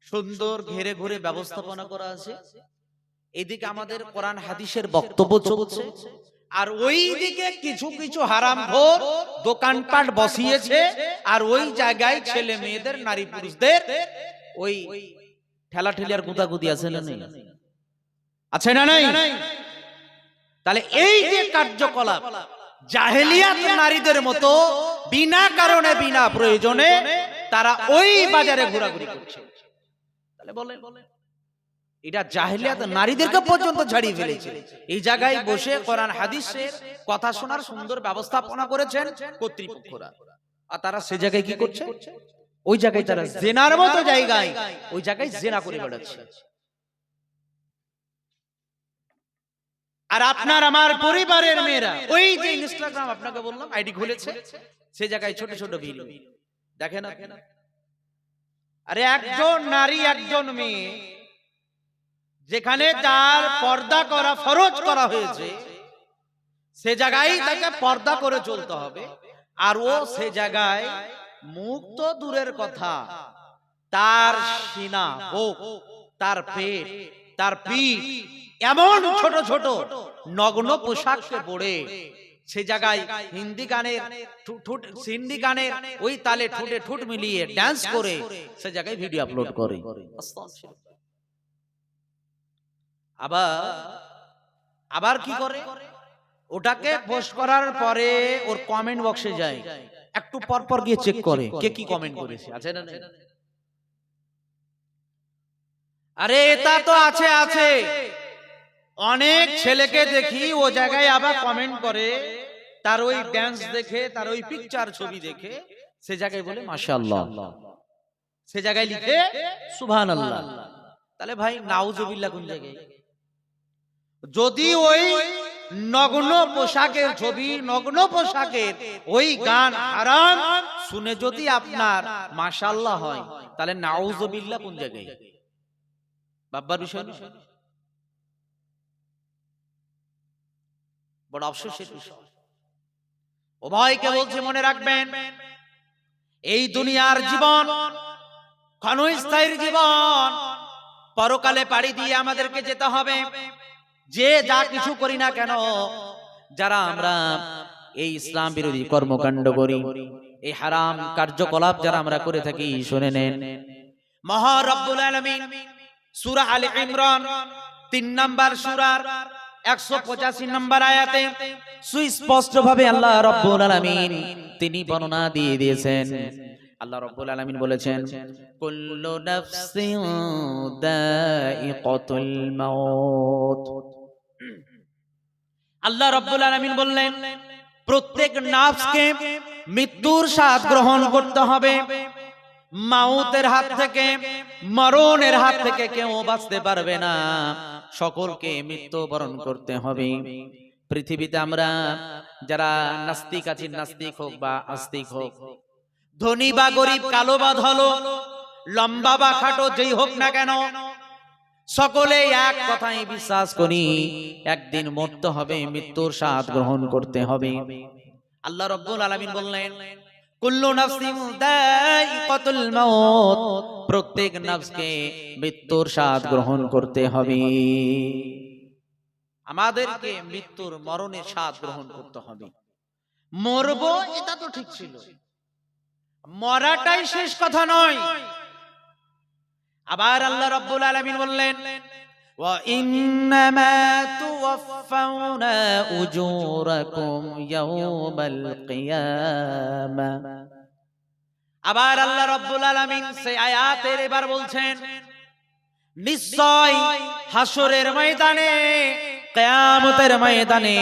সুন্দর ঘেরে ঘুরে ব্যবস্থাপনা করা আছে। এদিকে আমাদের কোরআন হাদিসের বক্তব্য চলছে, আর ওই দিকে কিছু কিছু হারামখোর দোকানপাট বসিয়েছে, আর ওই জায়গায় ছেলে মেয়েদের নারী পুরুষদের ওই ঠেলা ঠেলিয়ার গুদাগুদি আছে না নেই? আছে না নাই? তাহলে এই যে কার্যকলাপ জাহেলিয়াত নারীদের মতো বিনা কারণে বিনা প্রয়োজনে তারা ওই বাজারে ঘোরাঘুরি করছে, তাহলে বলেন এটা জাহেলিয়াত নারীদেরকে পর্যন্ত ছাড়িয়ে ফেলেছে। এই জায়গায় বসে কোরআন হাদিসের কথা শোনার সুন্দর ব্যবস্থাপনা করেছেন কর্তৃপক্ষরা, আর তারা সে জায়গায় কি করছে? ওই জায়গায় তারা জেনার মতো জায়গায় ওই জায়গায় জেনা করে বেড়াচ্ছে। আর আপনার আমার পরিবারের মেয়েরা ওই যে ইনস্টাগ্রাম আপনাকে বললাম আইডি খুলেছে, সে জায়গায় ছোট ছোট ভিডিও দেখেন। আরে একজন নারী একজন মেয়ে যেখানে তার পর্দা করা ফরজ করা হয়েছে, সে জায়গায় তাকে পর্দা করে চলতে হবে, আর ও সে জায়গায় মুখ তো দূরের কথা, তার সিনা বুক, তার পেট, তার পিঠ এমন ছোট ছোট নগ্ন পোশাককে পরে সে জায়গায় হিন্দি গানের ওই তালে ঠোঁটে ঠোঁট মিলিয়ে ডান্স করে সে জায়গায় ভিডিও আপলোড করে। আবার কি করে? ওটাকে পোস্ট করার পরে ওর কমেন্ট বক্সে যায়, একটু পর পর গিয়ে চেক করে কে কি কমেন্ট করেছে। আছে না? আরে এটা তো আছে। অনেক ছেলেকে দেখি ও জায়গায় আবার কমেন্ট করে, তার ওই ডান্স দেখে, তার ওই পিকচার ছবি দেখে সে জায়গায় বলে মাশাআল্লাহ, সে জায়গায় লিখে সুবহানাল্লাহ। তাহলে ভাই নাউজুবিল্লাহ কোন জায়গায়? যদি ওই নগ্ন পোশাকের ছবি, নগ্ন পোশাকের ওই গান হারাম শুনে যদি আপনার মাশাআল্লাহ হয়, তাহলে নাউজুবিল্লাহ কোন জায়গায়? বাবার বিষয় না, বড় আফসোসের বিষয়। ও ভাইকে বলছে মনে রাখবেন, এই দুনিয়ার জীবন ক্ষণস্থায়ী জীবন, পরকালে পাড়ি দিয়ে আমাদেরকে যেতে হবে। যে যা কিছু করি না কেন, যারা আমরা এই ইসলাম বিরোধী কর্মকাণ্ড করি, এই হারাম কার্যকলাপ যারা আমরা করে থাকি, শুনে নেন মহা রব্বুল আলামিন সূরা আলে ইমরান 3 নম্বর সূরার 185 নম্বর আয়াতে সুস্পষ্ট ভাবে আল্লাহ রব্বুল আলামিন তিনি বর্ণনা দিয়ে দিয়েছেন। আল্লাহ রব্বুল আলামিন বলেছেন, কুল্লু নাফসিন দাইকাতুল মাউত। আল্লাহ রব্বুল আলামিন বললেন, প্রত্যেক নাফসকে মৃত্যুর স্বাদ গ্রহণ করতে হবে। মাউতের হাত থেকে, মরণের হাত থেকে কেউ বাঁচতে পারবে না, সকলকে মৃত্যুবরণ করতে হবে। পৃথিবীতে আমরা যারা নাস্তিক আছি, নাস্তিক হোক বা আস্তিক হোক, ধনী বা গরিব, কালো বা ধলো, লম্বা বা খাটো, যেই হোক না কেন, সকলে এক কথাই বিশ্বাস করি, একদিন মরতে হবে, মৃত্যুর স্বাদ গ্রহণ করতে হবে। আল্লাহ রাব্বুল আলামিন বললেন, কুল্লু নাফসিন দাইকাতুল মাউত, প্রত্যেক নফসকে মৃত্যুর স্বাদ গ্রহণ করতে হবে। আমাদেরকে মৃত্যুর, মরণের স্বাদ গ্রহণ করতে হবে। মরবো এটা তো ঠিক ছিল, মরাটাই শেষ কথা নয়। আবার আল্লাহ রাব্বুল আলামিন বললেন, ওয়া ইন্নামা তুওয়াফাউনা উজুরাকুম ইয়াওমাল কিয়ামা। আবার আল্লাহ রাব্বুল আলামিন সেই আয়াতের এবার বলছেন, নিশ্চয় হাসরের ময়দানে, কিয়ামতের ময়দানে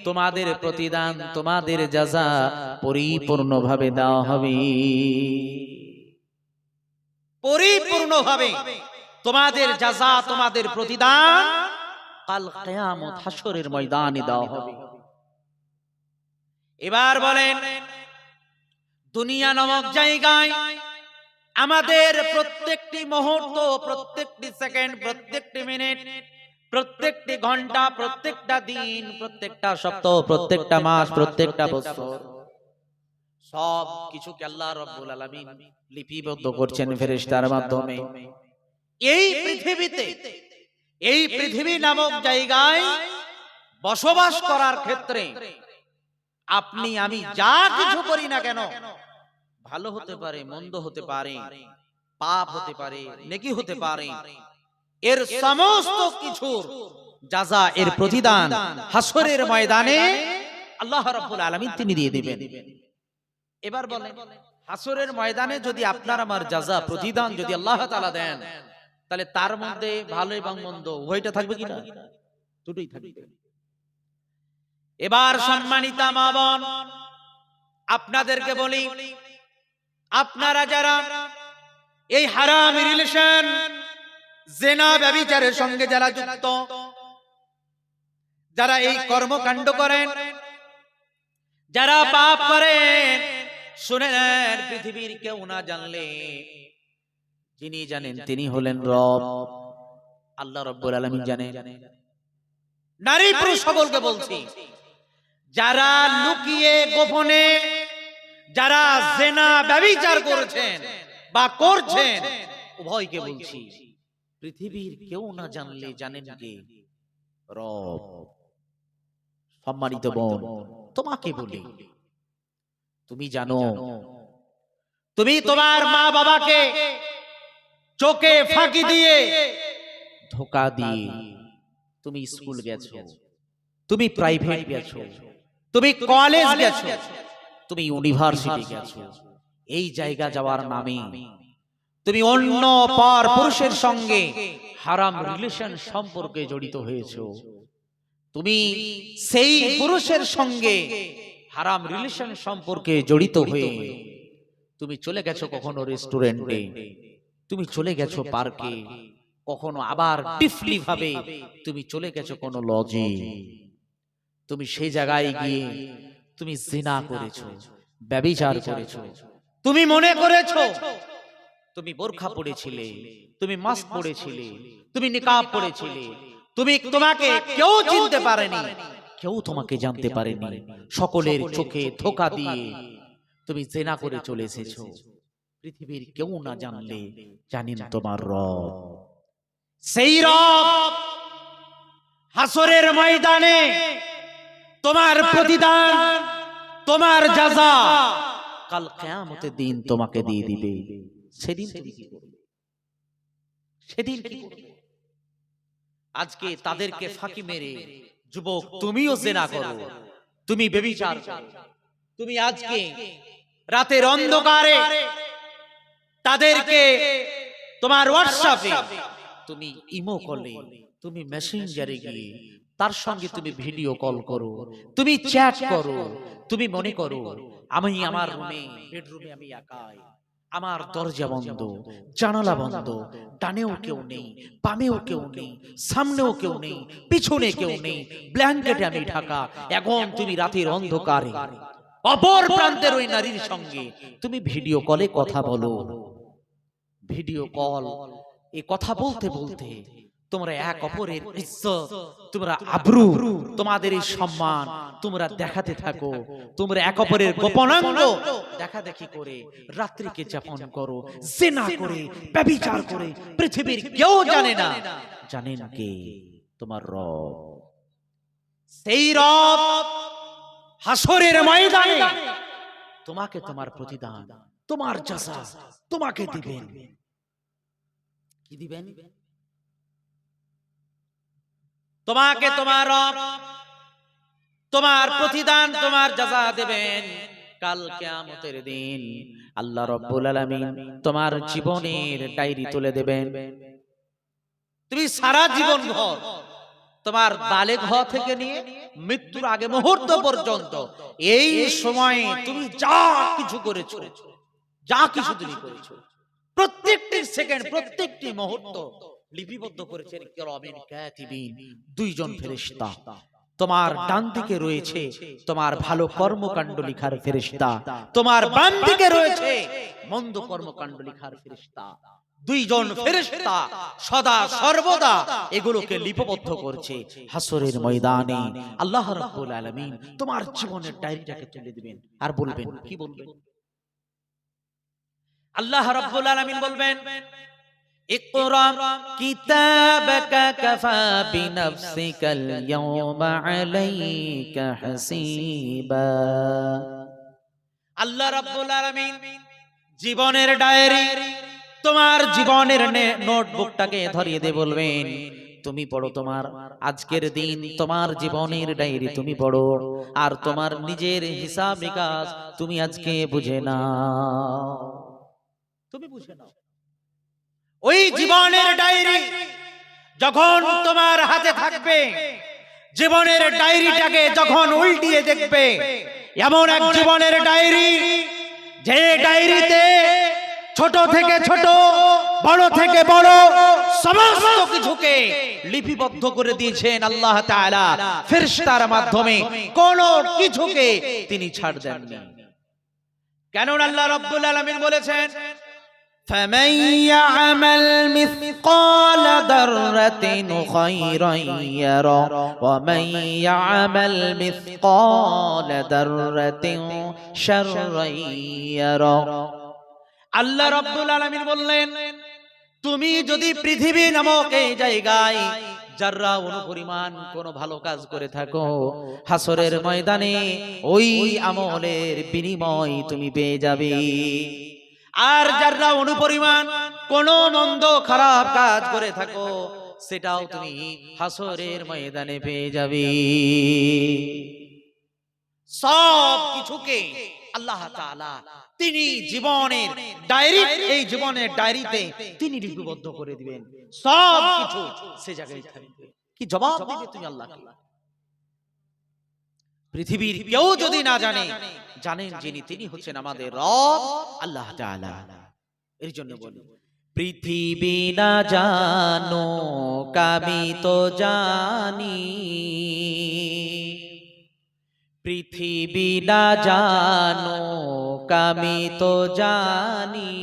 তোমাদের প্রতিদান, তোমাদের জাযা পরিপূর্ণভাবে দেওয়া হবে। পরিপূর্ণভাবে তোমাদের জাযা, তোমাদের প্রতিদান কাল কিয়ামত, হাসরের ময়দানে দেওয়া হবে। এবার বলেন, দুনিয়া নামক জায়গায় আমাদের প্রত্যেকটি মুহূর্ত, প্রত্যেকটি সেকেন্ড, প্রত্যেকটি মিনিট, প্রত্যেকটি ঘন্টা, প্রত্যেকটা দিন, প্রত্যেকটা সপ্তাহ, প্রত্যেকটা মাস, প্রত্যেকটা বছর, সব কিছুকে আল্লাহ রাব্বুল আলামিন লিপিবদ্ধ করছেন ফেরেশতার মাধ্যমে। এই পৃথিবীতে, এই পৃথিবী নামক জায়গায় বসবাস করার ক্ষেত্রে আপনি আমি যা কিছু করি না কেন, ভালো হতে পারে, মন্দ হতে পারে, পাপ হতে পারে, নেকি হতে পারে, এর সমস্ত কিছুর জাযা, এর প্রতিদান হাসরের ময়দানে আল্লাহ রাব্বুল আলামিন তিনি দিয়ে দিবেন। এবার বলেন, হাসরের ময়দানে যদি আপনার আমার জাযা, প্রতিদান যদি আল্লাহ তাআলা দেন, তাহলে তার মধ্যে ভালো এবং মন্দ উভয়টা থাকবে কিনা? দুটোই থাকবে। এবার সম্মানিতা মা বোন, আপনাদেরকে বলি, আপনারা যারা এই হারাম রিলেশন, জিনা, ব্যভিচারের সঙ্গে যারা যুক্ত, যারা এই কর্মকাণ্ড করেন, যারা পাপ করেন, শুনে নেন, পৃথিবীর কেউ না জানলে যিনি জানেন তিনি হলেন রব, আল্লাহ রাব্বুল আলামিন জানেন। নারী পুরুষ সকলকে বলছি, যারা লুকিয়ে গোপনে যারা জিনা ব্যভিচার করেছেন বা করছেন, উভয়কে বলছি, পৃথিবীর কেউ না জানলে জানেন কে? রব। সম্মানিত বোন, তোমাকে বলি, তুমি জানো, তুমি তোমার মা বাবাকে চোখে ফাঁকি দিয়ে, ধোঁকা দিয়ে তুমি স্কুল গেছো, তুমি প্রাইভেট গেছো, তুমি কলেজ গেছো, তুমি ইউনিভার্সিটি গেছো, এই জায়গা যাওয়ার নামে তুমি অন্য পর পুরুষের সঙ্গে হারাম রিলেশন সম্পর্কে জড়িত হয়েছো। তুমি সেই পুরুষের সঙ্গে হারাম রিলেশন সম্পর্কে জড়িত হয়ে তুমি চলে গেছো কখনো রেস্টুরেন্টে, তুমি চলে গেছো পার্কে, কখনো আবার ডিফলি ভাবে তুমি চলে গেছো কোনো লজে। তুমি সেই জায়গায় গিয়ে তুমি জিনা করেছো, ব্যভিচার করেছো। তুমি মনে করেছো তুমি বোরখা পরেছিলে, তুমি মাস্ক পরেছিলে, তুমি নিকাব পরেছিলে, তোমাকে কেউ চিনতে পারেনি, কেউ তোমাকে জানতে পারেনি। সকলের চোখে ধোঁকা দিয়ে তুমি জিনা করে চলে এসেছো। পৃথিবীর কেউ না জানলে জানেন তোমার রব। সেই রব হাসরের ময়দানে তোমার প্রতিদান, তোমার জাযা কাল কিয়ামতের দিন তোমাকে দিয়ে দিবে। সেদিন তুমি কি করবে? সেদিন কি করবে? আজকে তাদেরকে ফাঁকি মেরে যুবক তুমিও জিনা করো, তুমি ব্যভিচার করো, তুমি আজকে রাতের অন্ধকারে তাদেরকে তোমার হোয়াটসঅ্যাপে, তুমি ইমো কলে, তুমি মেসেঞ্জারে গিয়ে তার সঙ্গে তুমি ভিডিও কল করো, তুমি চ্যাট করো, তুমি মনে করো আমি আমার রুমে, বেডরুমে আমি একাই, আমার দরজা বন্ধ, জানালা বন্ধ, ডানেও কেউ নেই, বামেও কেউ নেই, সামনেও কেউ নেই, পিছনে কেউ নেই, ব্ল্যাঙ্কেটে আমি ঢাকা। এখন তুমি রাতের অন্ধকারে অপর প্রান্তের ওই নারীর সঙ্গে তুমি ভিডিও কলে কথা বলো। ভিডিও কল এ কথা বলতে বলতে তোমরা এক অপরের ইজ্জত, তোমরা আবরু, তোমাদের এই সম্মান তোমরা দেখাতে থাকো। তোমরা এক অপরের গোপনাঙ্গ দেখা দেখি করে রাত্রিকে যাপন করো, জিনা করে, ব্যভিচার করে। পৃথিবীর কেউ জানে না, জানেন কে? তোমার রব। সেই রব হাসরের ময়দানে তোমাকে তোমার প্রতিদান, তোমার জাযা তোমাকে দিবেন। কি দিবেন? তোমাকে তোমার রব তোমার প্রতিদান, তোমার জাযা দেবেন কাল কিয়ামতের দিন। আল্লাহ রাব্বুল আলামিন তোমার জীবনের ডায়েরি তুলে দেবেন। তুমি সারা জীবন ভর তোমার বালেগ হওয়া থেকে নিয়ে মৃত্যুর আগে মুহূর্ত পর্যন্ত এই সময়ে তুমি যা কিছু করেছো, যা কিছু তুমি করেছো, প্রত্যেকটি সেকেন্ড, প্রত্যেকটি মুহূর্ত লিপিবদ্ধ করেছেন কিরামিন কাতিবিন, দুইজন ফেরেশতা। তোমার ডান দিকে রয়েছে তোমার ভালো কর্মকাণ্ড লিখার ফেরেশতা, তোমার বাম দিকে রয়েছে মন্দ কর্মকাণ্ড লিখার ফেরেশতা। দুইজন ফেরেশতা সদা সর্বদা এগুলোকে লিপিবদ্ধ করছে। হাসরের ময়দানে আল্লাহ রাব্বুল আলামিন তোমার জীবনের ডায়েরিটাকে তুলে দিবেন আর বলবেন, কি বলবেন? আল্লাহ রাব্বুল আলামিন বলবেন, ইকরা কিতাবাকা কাফা বিনাফসিকাল ইয়াওমা আলাইকা হাসিবা। আল্লাহ রাব্বুল আলামিন জীবনের ডায়েরি, তোমার জীবনের নোটবুকটাকে ধরিয়ে দিয়ে বলবেন, তুমি পড়ো, তোমার আজকের দিন তোমার জীবনের ডায়েরি তুমি পড়ো, আর তোমার নিজের হিসাব নিকাশ তুমি আজকে বুঝে নাও। তুমি বুঝে নাও। ওই জীবনের ডায়েরি যখন তোমার হাতে থাকবে, জীবনের ডায়েরিটাকে যখন উল্টিয়ে দেখবে, এমন এক জীবনের ডায়েরি যে ডায়েরিতে ছোট থেকে ছোট, বড় থেকে বড় সমস্ত কিছুকে লিপিবদ্ধ করে দিয়েছেন আল্লাহ তাআলা ফেরেশতার মাধ্যমে। কোন কিছুকে তিনি ছাড় দেননি। কেন? আল্লাহ রাব্বুল আলামিন বলেছেন, فمن يعمل مثقال ذرة خيرا يره ومن يعمل مثقال ذرة شرا يره। আল্লাহ রাব্বুল আলামিন বললেন, তুমি যদি পৃথিবী নামক এই জায়গায় যারা অনুপরিমাণ কোন ভালো কাজ করে থাকো, হাসরের ময়দানে ওই আমলের বিনিময় তুমি পেয়ে যাবে। আর যারা অনুপরিমাণ কোন মন্দ খারাপ কাজ করে থাকো, সেটাও তুমি হাসরের ময়দানে পেয়ে যাবে। সব কিছুকে আল্লাহ তাআলা তিনি জীবনের ডায়েরি, এই জীবনের ডায়েরিতে তিনি লিপিবদ্ধ করে দিবেন। সব কিছু সে জায়গায় থাকবে। কি জবাব দিবে তুমি আল্লাহকে? পৃথিবীর কেউ যদি না জানে, জানেন যিনি, তিনি হচ্ছেন আমাদের রব আল্লাহ তাআলা। এর জন্য বলি, পৃথিবী না জানো আমি তো জানি, পৃথিবী না জানো আমি তো জানি,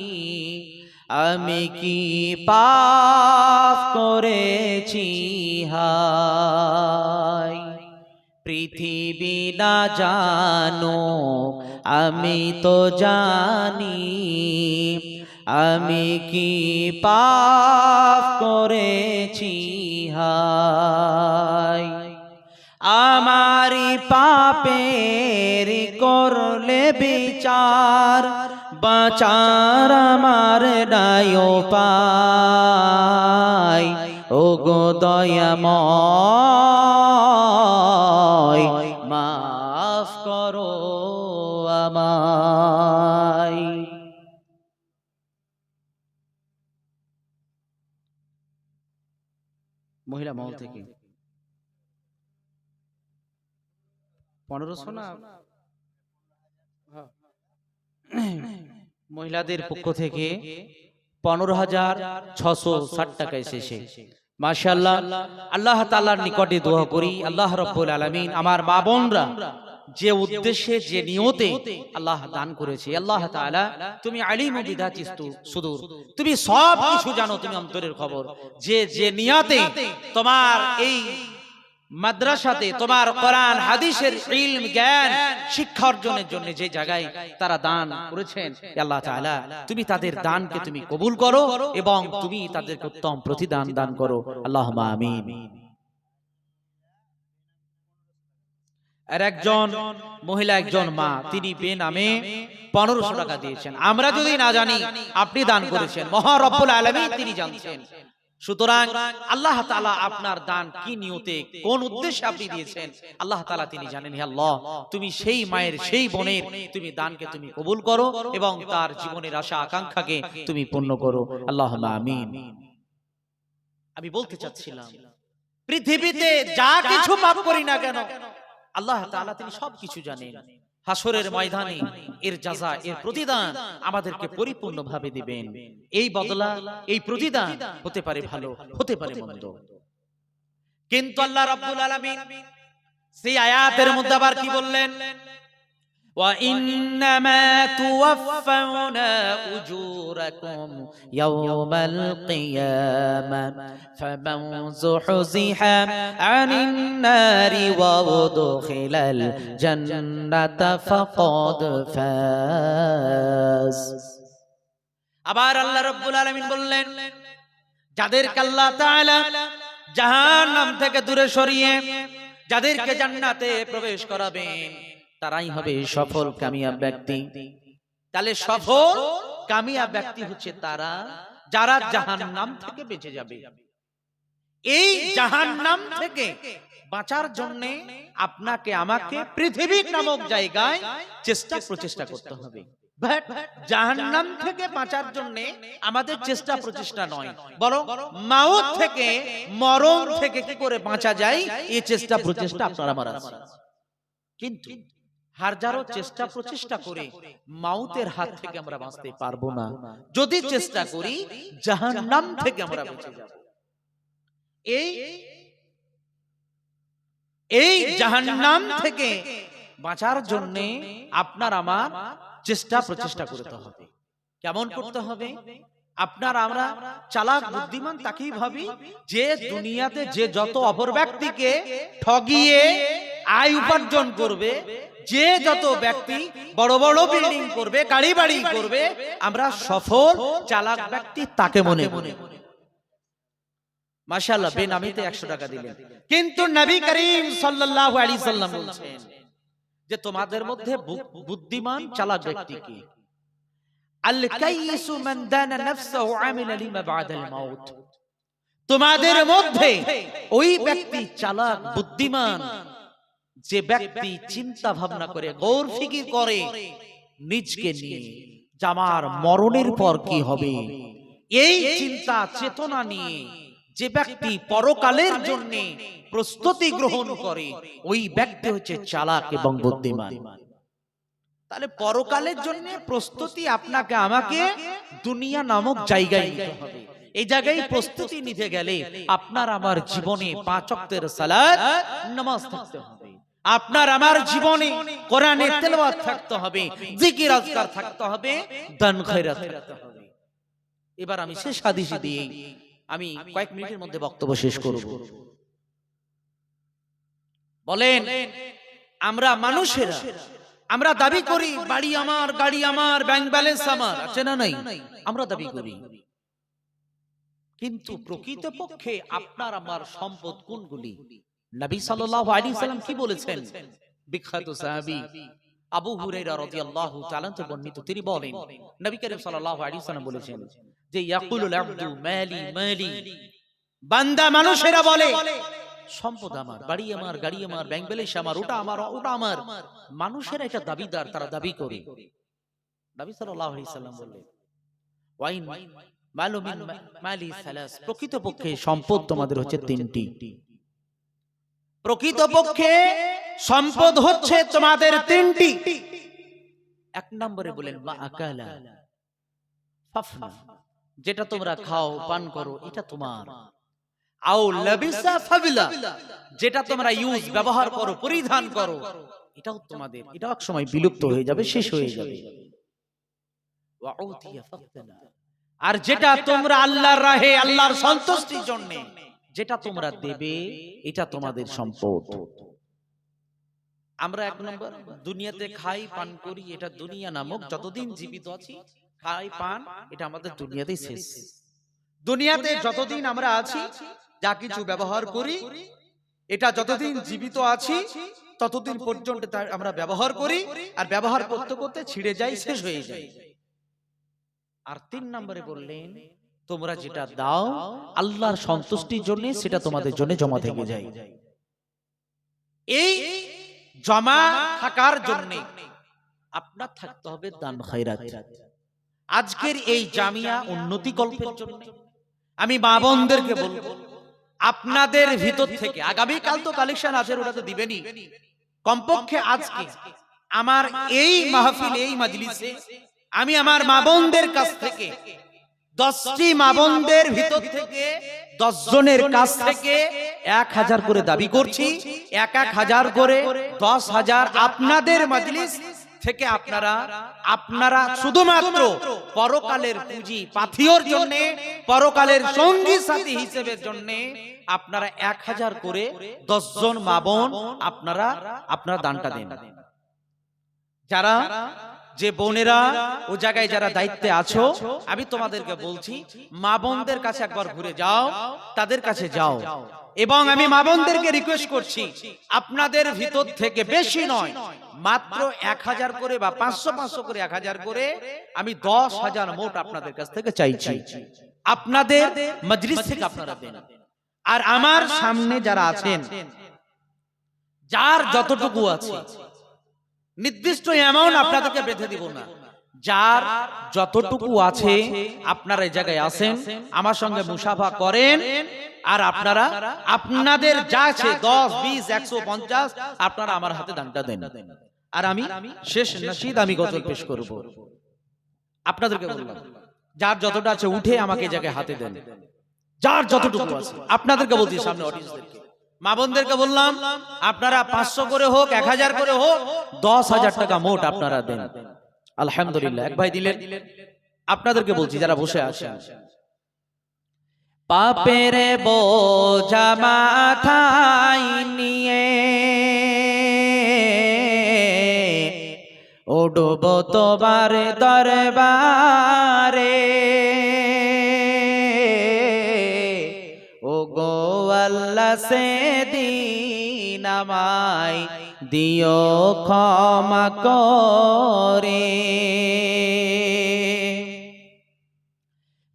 আমি কি পাপ করেছি হায়। পৃথিবী না জানো আমি তো জানি, আমি কি পাপ করেছি হায়। আমারি পাপের করলে বিচার, বাঁচার আমার নাই উপায়। ওগো দয়াময় মাফ করো আমায়। মহিলা মহল থেকে 1500 না, মহিলাদের পক্ষ থেকে 15,660 টাকা এসেছে। মাশাআল্লাহ, আল্লাহ তাআলার নিকটে দোয়া করি, আল্লাহ রাব্বুল আলামিন আমার মা বোনরা যে উদ্দেশ্যে যে নিয়তে আল্লাহ দান করেছে, আল্লাহ তাআলা তুমি আলিম বিদাতি সুদূর, তুমি সব কিছু জানো, তুমি অন্তরের খবর। যে যে নিয়তে তোমার এই মাদ্রাসাতে তোমার কোরআন হাদিসের ইলম জ্ঞান শিক্ষা অর্জনের জন্য যে জায়গায় তারা দান করেছেন, আল্লাহ তাআলা তুমি তাদের দানকে তুমি কবুল করো এবং তুমি তাদেরকে উত্তম প্রতিদান দান করো, আল্লাহুম্মা আমিন। আর একজন মহিলা, একজন মা, তিনি বেনামে 1500 টাকা দিয়েছেন। আমরা যদি না জানি আপনি দান করেছেন, মহা রব্বুল আলামিন তিনি জানছেন। সুতরাং আল্লাহ তাআলা আপনার দান কি নিয়তে কোন উদ্দেশ্যে আপনি দিয়েছেন, আল্লাহ তাআলা তিনি জানেন। হে আল্লাহ, তুমি সেই মায়ের সেই বোনের তুমি দানকে তুমি কবুল করো এবং তার জীবনের আশা আকাঙ্ক্ষাকে তুমি পূর্ণ করো, আল্লাহুম্মা আমিন। আমি বলতে চাচ্ছিলাম, পৃথিবীতে যা কিছু পাপ করি না কেন, আল্লাহ তাআলা তিনি সবকিছু জানেন। হাসরের ময়দানে এর জাযা, এর প্রতিদান আমাদেরকে পরিপূর্ণভাবে দিবেন। এই বদলা, এই প্রতিদান হতে পারে ভালো, হতে পারে মন্দ। কিন্তু আল্লাহ রাব্বুল আলামিন সেই আয়াতের মধ্যে আবার কি বললেন? ওয়া ইন্নামা তুওয়াফাউনা উজুরাকুম ইয়াওমাল কিয়ামাহ ফামান যুহজিহা আনিন নারি ওয়া উদখিলাল জান্নাতা ফাকাদ ফাজ। আবার আল্লাহ রাব্বুল আলামিন বললেন, যাদেরকে আল্লাহ তাআলা জাহান্নাম থেকে দূরে সরিয়ে যাদেরকে জান্নাতে প্রবেশ করাবেন, তারাই হবে সফল কামিয়াব ব্যক্তি। তাহলে সফল কামিয়াব ব্যক্তি হচ্ছে তারা যারা জাহান্নাম থেকে বেঁচে যাবে। এই জাহান্নাম থেকে বাঁচার জন্য আপনাকে আমাকে পৃথিবী নামক জায়গায় চেষ্টা প্রচেষ্টা করতে হবে। জাহান্নাম থেকে বাঁচার জন্য আমাদের চেষ্টা প্রচেষ্টা নয়, বরং মাউত থেকে, মরণ থেকে কি করে বাঁচা যায় এই চেষ্টা প্রচেষ্টা আপনার আমার আছে। কিন্তু হাজারো চেষ্টা প্রচেষ্টা করে মাউতের হাত থেকে আমরা বাঁচতে পারবো না। যদি চেষ্টা করি জাহান্নাম থেকে আমরা বেঁচে যাব। এই জাহান্নাম থেকে বাঁচার জন্য আপনার আমার চেষ্টা প্রচেষ্টা করতে হবে। কেমন করতে হবে? আপনার আমরা চালাক বুদ্ধিমান তাকেই ভাবি যে দুনিয়াতে যে যত অপর ব্যক্তিকে ঠগিয়ে আয় উপার্জন করবে, যে যত ব্যক্তি বড় বড় বিল্ডিং করবে, গাড়ি বাড়ি করবে, আমরা সফল চালাক ব্যক্তি তাকে মনে মনে। মাশাআল্লাহ, বেনামিতে 100 টাকা দিলেন। কিন্তু নবী করিম সাল্লাল্লাহু আলাইহি সাল্লাম বলছেন যে তোমাদের মধ্যে বুদ্ধিমান চালাক ব্যক্তি কি? আল কাইসু মান দানা নাফসাহু আমিলা লিমা বাদাল মাউত। তোমাদের মধ্যে ওই ব্যক্তি চালাক বুদ্ধিমান যে ব্যক্তি চিন্তা ভাবনা করে, গৌর ফিকির করে নিজকে নিয়ে যে আমার মরণের পর কি হবে, এই চিন্তা চেতনা নিয়ে যে ব্যক্তি পরকালের জন্য প্রস্তুতি গ্রহণ করে ওই ব্যক্তি হচ্ছে চালাক এবং বুদ্ধিমান। তাহলে পরকালের জন্য প্রস্তুতি আপনাকে আমাকে দুনিয়া নামক জায়গায় নিতে হবে। এই জায়গায় প্রস্তুতি নিতে গেলে আপনার আমার জীবনে 5 ওয়াক্তের সালাত নামাজ থাকতে হবে, আপনার আমার জীবনে কোরআনের তেলাওয়াত থাকতে হবে, জিকির আজকার থাকতে হবে, দান খয়রাত থাকতে হবে। এবার আমি শেষ হাদিস দিয়ে আমি কয়েক মিনিটের মধ্যে বক্তব্য শেষ করব। বলেন, আমরা মানুষেরা আমরা দাবি করি বাড়ি আমার, গাড়ি আমার, ব্যাংক ব্যালেন্স আমার, আছে না নাই? আমরা দাবি করি, কিন্তু প্রকৃতপক্ষে আপনার আমার সম্পদ কোনগুলি? নবী সাল্লাল্লাহু আলাইহি সাল্লাম কি বলেছেন? বিখ্যাত সাহাবী আবু হুরায়রা রাদিয়াল্লাহু তাআলা থেকে বর্ণিত, তিনি বলেন নবী করিম সাল্লাল্লাহু আলাইহি সাল্লাম বলেছেন যে ইয়াকুলুল আবদু মালি মালি, বান্দা মানুষেরা বলে সম্পদ আমার, বাড়ি আমার, গাড়ি আমার, ব্যাংক ব্যালেন্স আমার, ওটা আমার, ওটা আমার। মানুষেরা এটা দাবিদার, তারা দাবি করে। নবী সাল্লাল্লাহু আলাইহি সাল্লাম বললেন ওয়াইন মালু মিন মালি সালাস, প্রকৃতপক্ষে সম্পদ তোমাদের হচ্ছে তিনটি। প্রকৃতপক্ষে সম্পদ হচ্ছে তোমাদের তিনটি। এক নম্বরে বলেন মা আকালা ফাফনা, যেটা তোমরা খাও পান করো এটা তোমার। আও লাবিসা ফাবিলা, যেটা তোমরা ইউজ ব্যবহার করো পরিধান করো এটাও তোমাদের। এটা এক সময় বিলুপ্ত হয়ে যাবে, শেষ হয়ে যাবে। ওয়া উতিয়া ফাতনা, আর যেটা তোমরা আল্লাহর রাহে আল্লাহর সন্তুষ্টির জন্য যেটা তোমরা দেবে এটা তোমাদের সম্পদ। আমরা এক নম্বর দুনিয়াতে খাই পান করি, এটা দুনিয়া নামক যতদিন জীবিত আছি খাই পান, এটা আমাদের দুনিয়াতেই শেষ। দুনিয়াতে যতদিন আমরা আছি যা কিছু ব্যবহার করি এটা যতদিন জীবিত আছি ততদিন পর্যন্ত আমরা ব্যবহার করি, আর ব্যবহার করতে করতে ছিঁড়ে যায়, শেষ হয়ে যায়। আর 3 নম্বরে বললেন তোমরা যেটা দাও আল্লাহর সন্তুষ্টির জন্য সেটা তোমাদের জন্য জমা থেকে যায়। এই জমা থাকার জন্য আপনার থাকতে হবে দান খয়রাত। আজকের এই জামিয়া উন্নতি কল্পের জন্য আমি মা বোনদেরকে বলবো, আপনাদের ভিতর থেকে আগামী কাল তো কালেকশন আছে, ওটা তো দিবেনই, কমপক্ষে আজকে আমার এই মাহফিল এই মাজলিসে আমি আমার মা বোনদের কাছ থেকে 10টি মা বোনদের ভিতর থেকে 10 জনের কাছ থেকে 1000 করে দাবি করছি। 1000 করে 10,000 আপনাদের মাজলিস থেকে আপনারা শুধুমাত্র পরকালের পুঁজি পাথিওর জন্য, পরকালের সঙ্গী সাথী হিসেবের জন্য আপনারা 1000 করে 10 জন মা বোন আপনারা দানটা দেন। যারা যে বোনেরা ও জায়গায় যারা দায়িত্বে আছো, আমি তোমাদেরকে বলছি মা বোনদের কাছে একবার ঘুরে যাও, তাদের কাছে যাও, এবং আমি মা বোনদেরকে রিকোয়েস্ট করছি আপনাদের ভিতর থেকে বেশি নয়, মাত্র 1000 করে বা 500 করে 1000 করে আমি 10,000 মোট আপনাদের কাছ থেকে চাইছি। আপনাদের মজলিস থেকে আপনারা দেন। আর আমার সামনে যারা আছেন যার যতটুকু আছে নির্দিষ্ট অ্যামাউন্ট আপনাদেরকে বেঁধে দিব না, যার যতটুকু আছে আপনারা এই জায়গায় আসেন, আমার সঙ্গে মুসাফা করেন, আর আপনারা আপনাদের যা আছে 10, 20, 150 আপনারা আমার হাতে দানটা দেন। আর আমি শেষ নসিদ আমি গজল পেশ করব। আপনাদেরকে বললাম যার যতটা আছে উঠে আমাকে এই জায়গায় হাতে দেন, যার যতটুকু আছে। আপনাদেরকে বলছি সামনে অডিয়েন্সদেরকে, মা বোনদেরকে বললাম আপনারা 500 করে হোক 1000 করে হোক 10,000 টাকা মোট আপনারা দেন। আলহামদুলিল্লাহ, এক ভাই দিলেন। আপনাদেরকে বলছি যারা বসে আছেন, পাপের বোঝা মাথায় নিয়ে উঠব তোমার দরবারে, ও গো আল্লাহ সেদিন আমায় দিও ক্ষমা করে।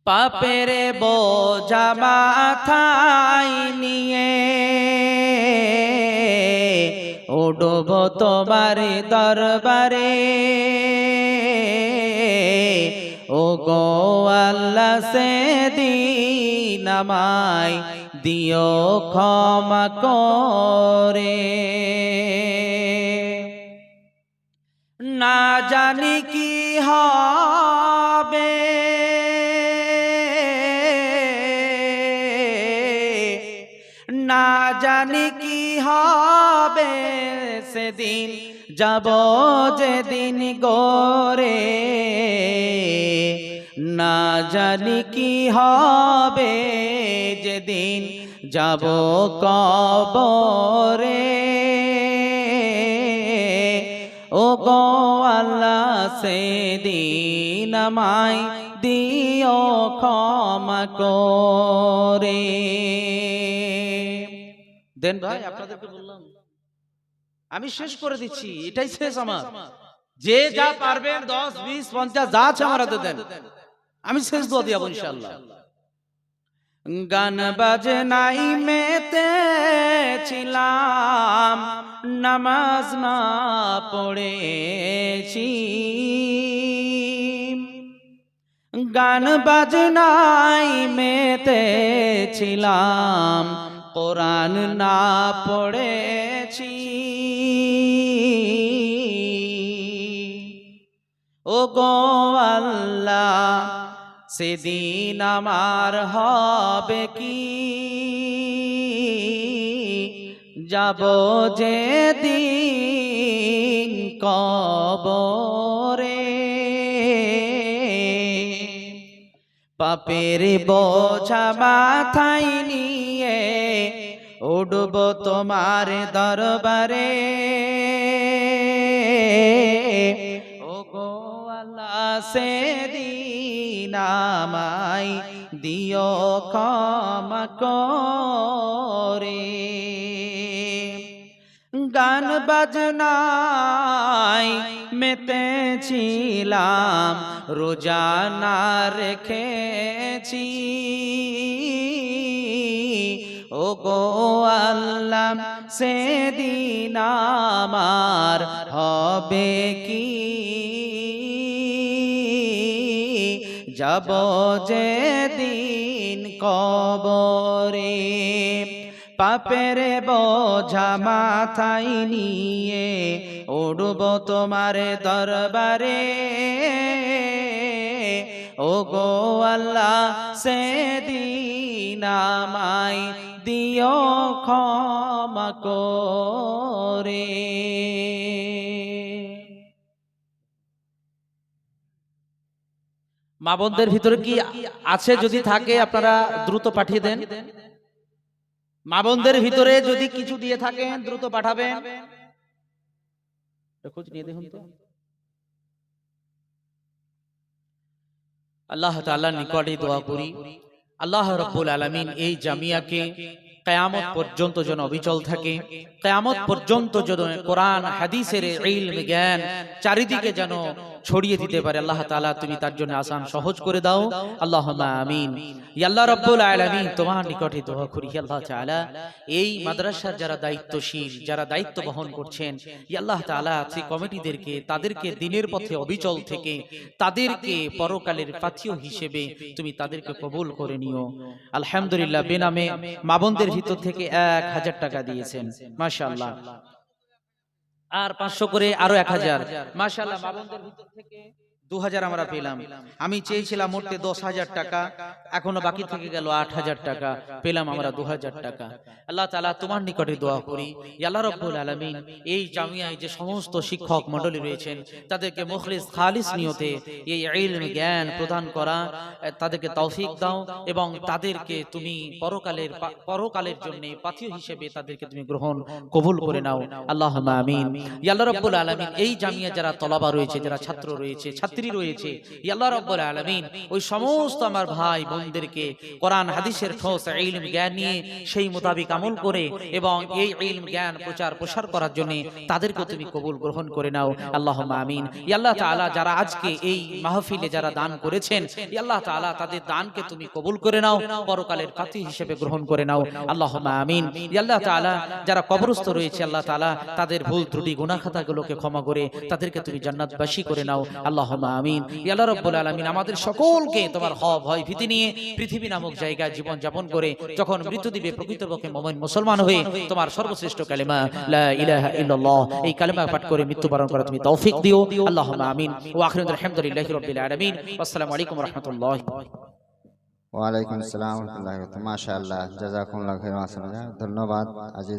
পাপের বোঝা মাথায় নিয়ে উঠব তোমার দরবারে, ও গো আল্লাহ সেদিন আমায় দিও ক্ষমা করে, না জানি কি হবে না জানি কি হবে সেদিন যাব যেদিন গোরে, না জানি কি হবে যেদিন যাব কবরে, ও গো আল্লাহ সেদিন আমায় দিও ক্ষমা করে। দেন ভাই, আপনাদেরকে বললাম আমি শেষ করে দিচ্ছি, এটাই শেষ আমার। যে যা পারবেন 10, 20, 50 যা আছে আমার হাতে দেন, আমি শেষ দোয়া দিয়াবো ইনশাআল্লাহ। গান বাজনাই মেতে ছিলাম, নামাজ না পড়েছি, গান বাজনাই মেতে ছিলাম, কোরআন না পড়েছি, ও গো আল্লাহ সেদিন আমার হবে কি, যাব যেদিন কবরে, পাপের বোঝা মাথায় নিয়ে উঠব তোমার দরবারে, ও গো আল্লাহ সেদিন আমায় দিও ক্ষমা করে। গান বাজনাই মেতেছিলাম, রোজা না রেখেছি, ও গো আল্লাহ সেদিন আমার হবে কি, যাব যেদিন কবরে, পাপের বোঝা মাথায় নিয়ে উঠব তোমার দরবারে, ও গো আল্লাহ সেদিন আমায় দিও ক্ষমা করে। মা বোনদের ভিতরে কি আছে? যদি থাকে আপনারা দ্রুত পাঠিয়ে দেন। মা বোনদের ভিতরে যদি কিছু দিয়ে থাকেন দ্রুত পাঠাবেন। খোঁজ নিয়ে দেখুন তো। আল্লাহ তাআলার নিকটে দোয়া করি, আল্লাহ রাব্বুল আলামিন এই জামিয়াকে কিয়ামত পর্যন্ত যেন অবিচল থাকে, কিয়ামত পর্যন্ত যেন কোরআন হাদিসের ইলম জ্ঞান চারিদিকে যেন ছড়িয়ে দিতে পারে। আল্লাহ তাআলা তুমি তার জন্য আসান সহজ করে দাও, আল্লাহুম্মা আমিন। ইয়া আল্লাহ রাব্বুল আলামিন, তোমার নিকটে দোয়া করি আল্লাহ তাআলা এই মাদ্রাসার যারা দায়িত্বশীল, যারা দায়িত্ব বহন করছেন, ইয়া আল্লাহ তাআলা সেই কমিটিদেরকে, তাদেরকে দিনের পথে অবিচল থেকে তাদেরকে পরকালের পাথিয় হিসেবে তুমি তাদেরকে কবুল করে নিও। আলহামদুলিল্লাহ, বেনামে মা বোনদের ভিতর থেকে 1000 টাকা দিয়েছেন, মাশাআল্লাহ। আর 500 করে আরো 1000, মাশাআল্লাহ। মা বোনদের ভিতর থেকে 2000 আমরা পেলাম। আমি চেয়েছিলাম মোটে 10,000 টাকা, এখনো বাকি থেকে গেল 8,000 টাকা, পেলাম আমরা 2000 টাকা। আল্লাহ তাআলা তোমার নিকটে দোয়া করি, ইয়া আল্লাহ রাব্বুল আলামিন এই জামিয়ায় যে সমস্ত শিক্ষক মণ্ডলী রয়েছেন তাদেরকে মুখলিস খালিস নিয়তে এই ইলম জ্ঞান প্রদান করা, তাদেরকে তৌফিক দাও এবং তাদেরকে তুমি পরকালের জন্য পাথিয় হিসেবে তাদেরকে তুমি গ্রহণ কবুল করে নাও, আল্লাহুম্মা আমিন। ইয়া আল্লাহ রাব্বুল আলামিন এই জামিয়া যারা তলাবা রয়েছে, যারা ছাত্র রয়েছে, ছাত্রী রয়েছে, ইয়া আল্লাহ রাব্বুল আলামিন ওই সমস্ত আমার ভাই বোনদেরকে কোরআন হাদিসের ঠোস ইলম জ্ঞান নিয়ে সেই মোতাবেক আমল করে এবং এই ইলম জ্ঞান প্রচার প্রসার করার জন্য তাদেরকে তুমি কবুল গ্রহণ করে নাও, আল্লাহুম্মা আমিন। ইয়া আল্লাহ তাআলা যারা আজকে এই মাহফিলে যারা দান করেছেন, ইয়া আল্লাহ তাআলা তাদের দানকে তুমি কবুল করে নাও, পরকালের পাথী হিসেবে গ্রহণ করে নাও, আল্লাহুম্মা আমিন। ইয়া আল্লাহ তাআলা যারা কবরস্থ রয়েছে, আল্লাহ তাআলা তাদের ভুল ত্রুটি গুনাহ খাতাগুলোকে ক্ষমা করে তাদেরকে তুমি জান্নাতবাসী করে নাও, আল্লাহুম্মা আমিন। ইয়া আল্লাহ রাব্বুল আলামিন আমাদের সকলকে তোমার ভয় ভীতি নিয়ে পৃথিবী নামক জায়গায় জীবন যাপন করে যখন মৃত্যু দিবে প্রকৃতপক্ষে মুমিন মুসলমান হয়ে তোমার সর্বশ্রেষ্ঠ কালেমা লা ইলাহা ইল্লাল্লাহ এই কালেমা পাঠ করে মৃত্যুবরণ করা তুমি তৌফিক দিও। আল্লাহুম্মা আমিন। ওয়া আখিরু আলহামদুলিল্লাহি রাব্বিল আলামিন। আসসালামু আলাইকুম ওয়া রাহমাতুল্লাহি। ওয়ালাইকুম আসসালাম ওয়া রাহমাতুল্লাহি ওয়া বারাকাতুহু। মাশাআল্লাহ, জাযাকুমুল্লাহু খাইরান। ধন্যবাদ আজিজ।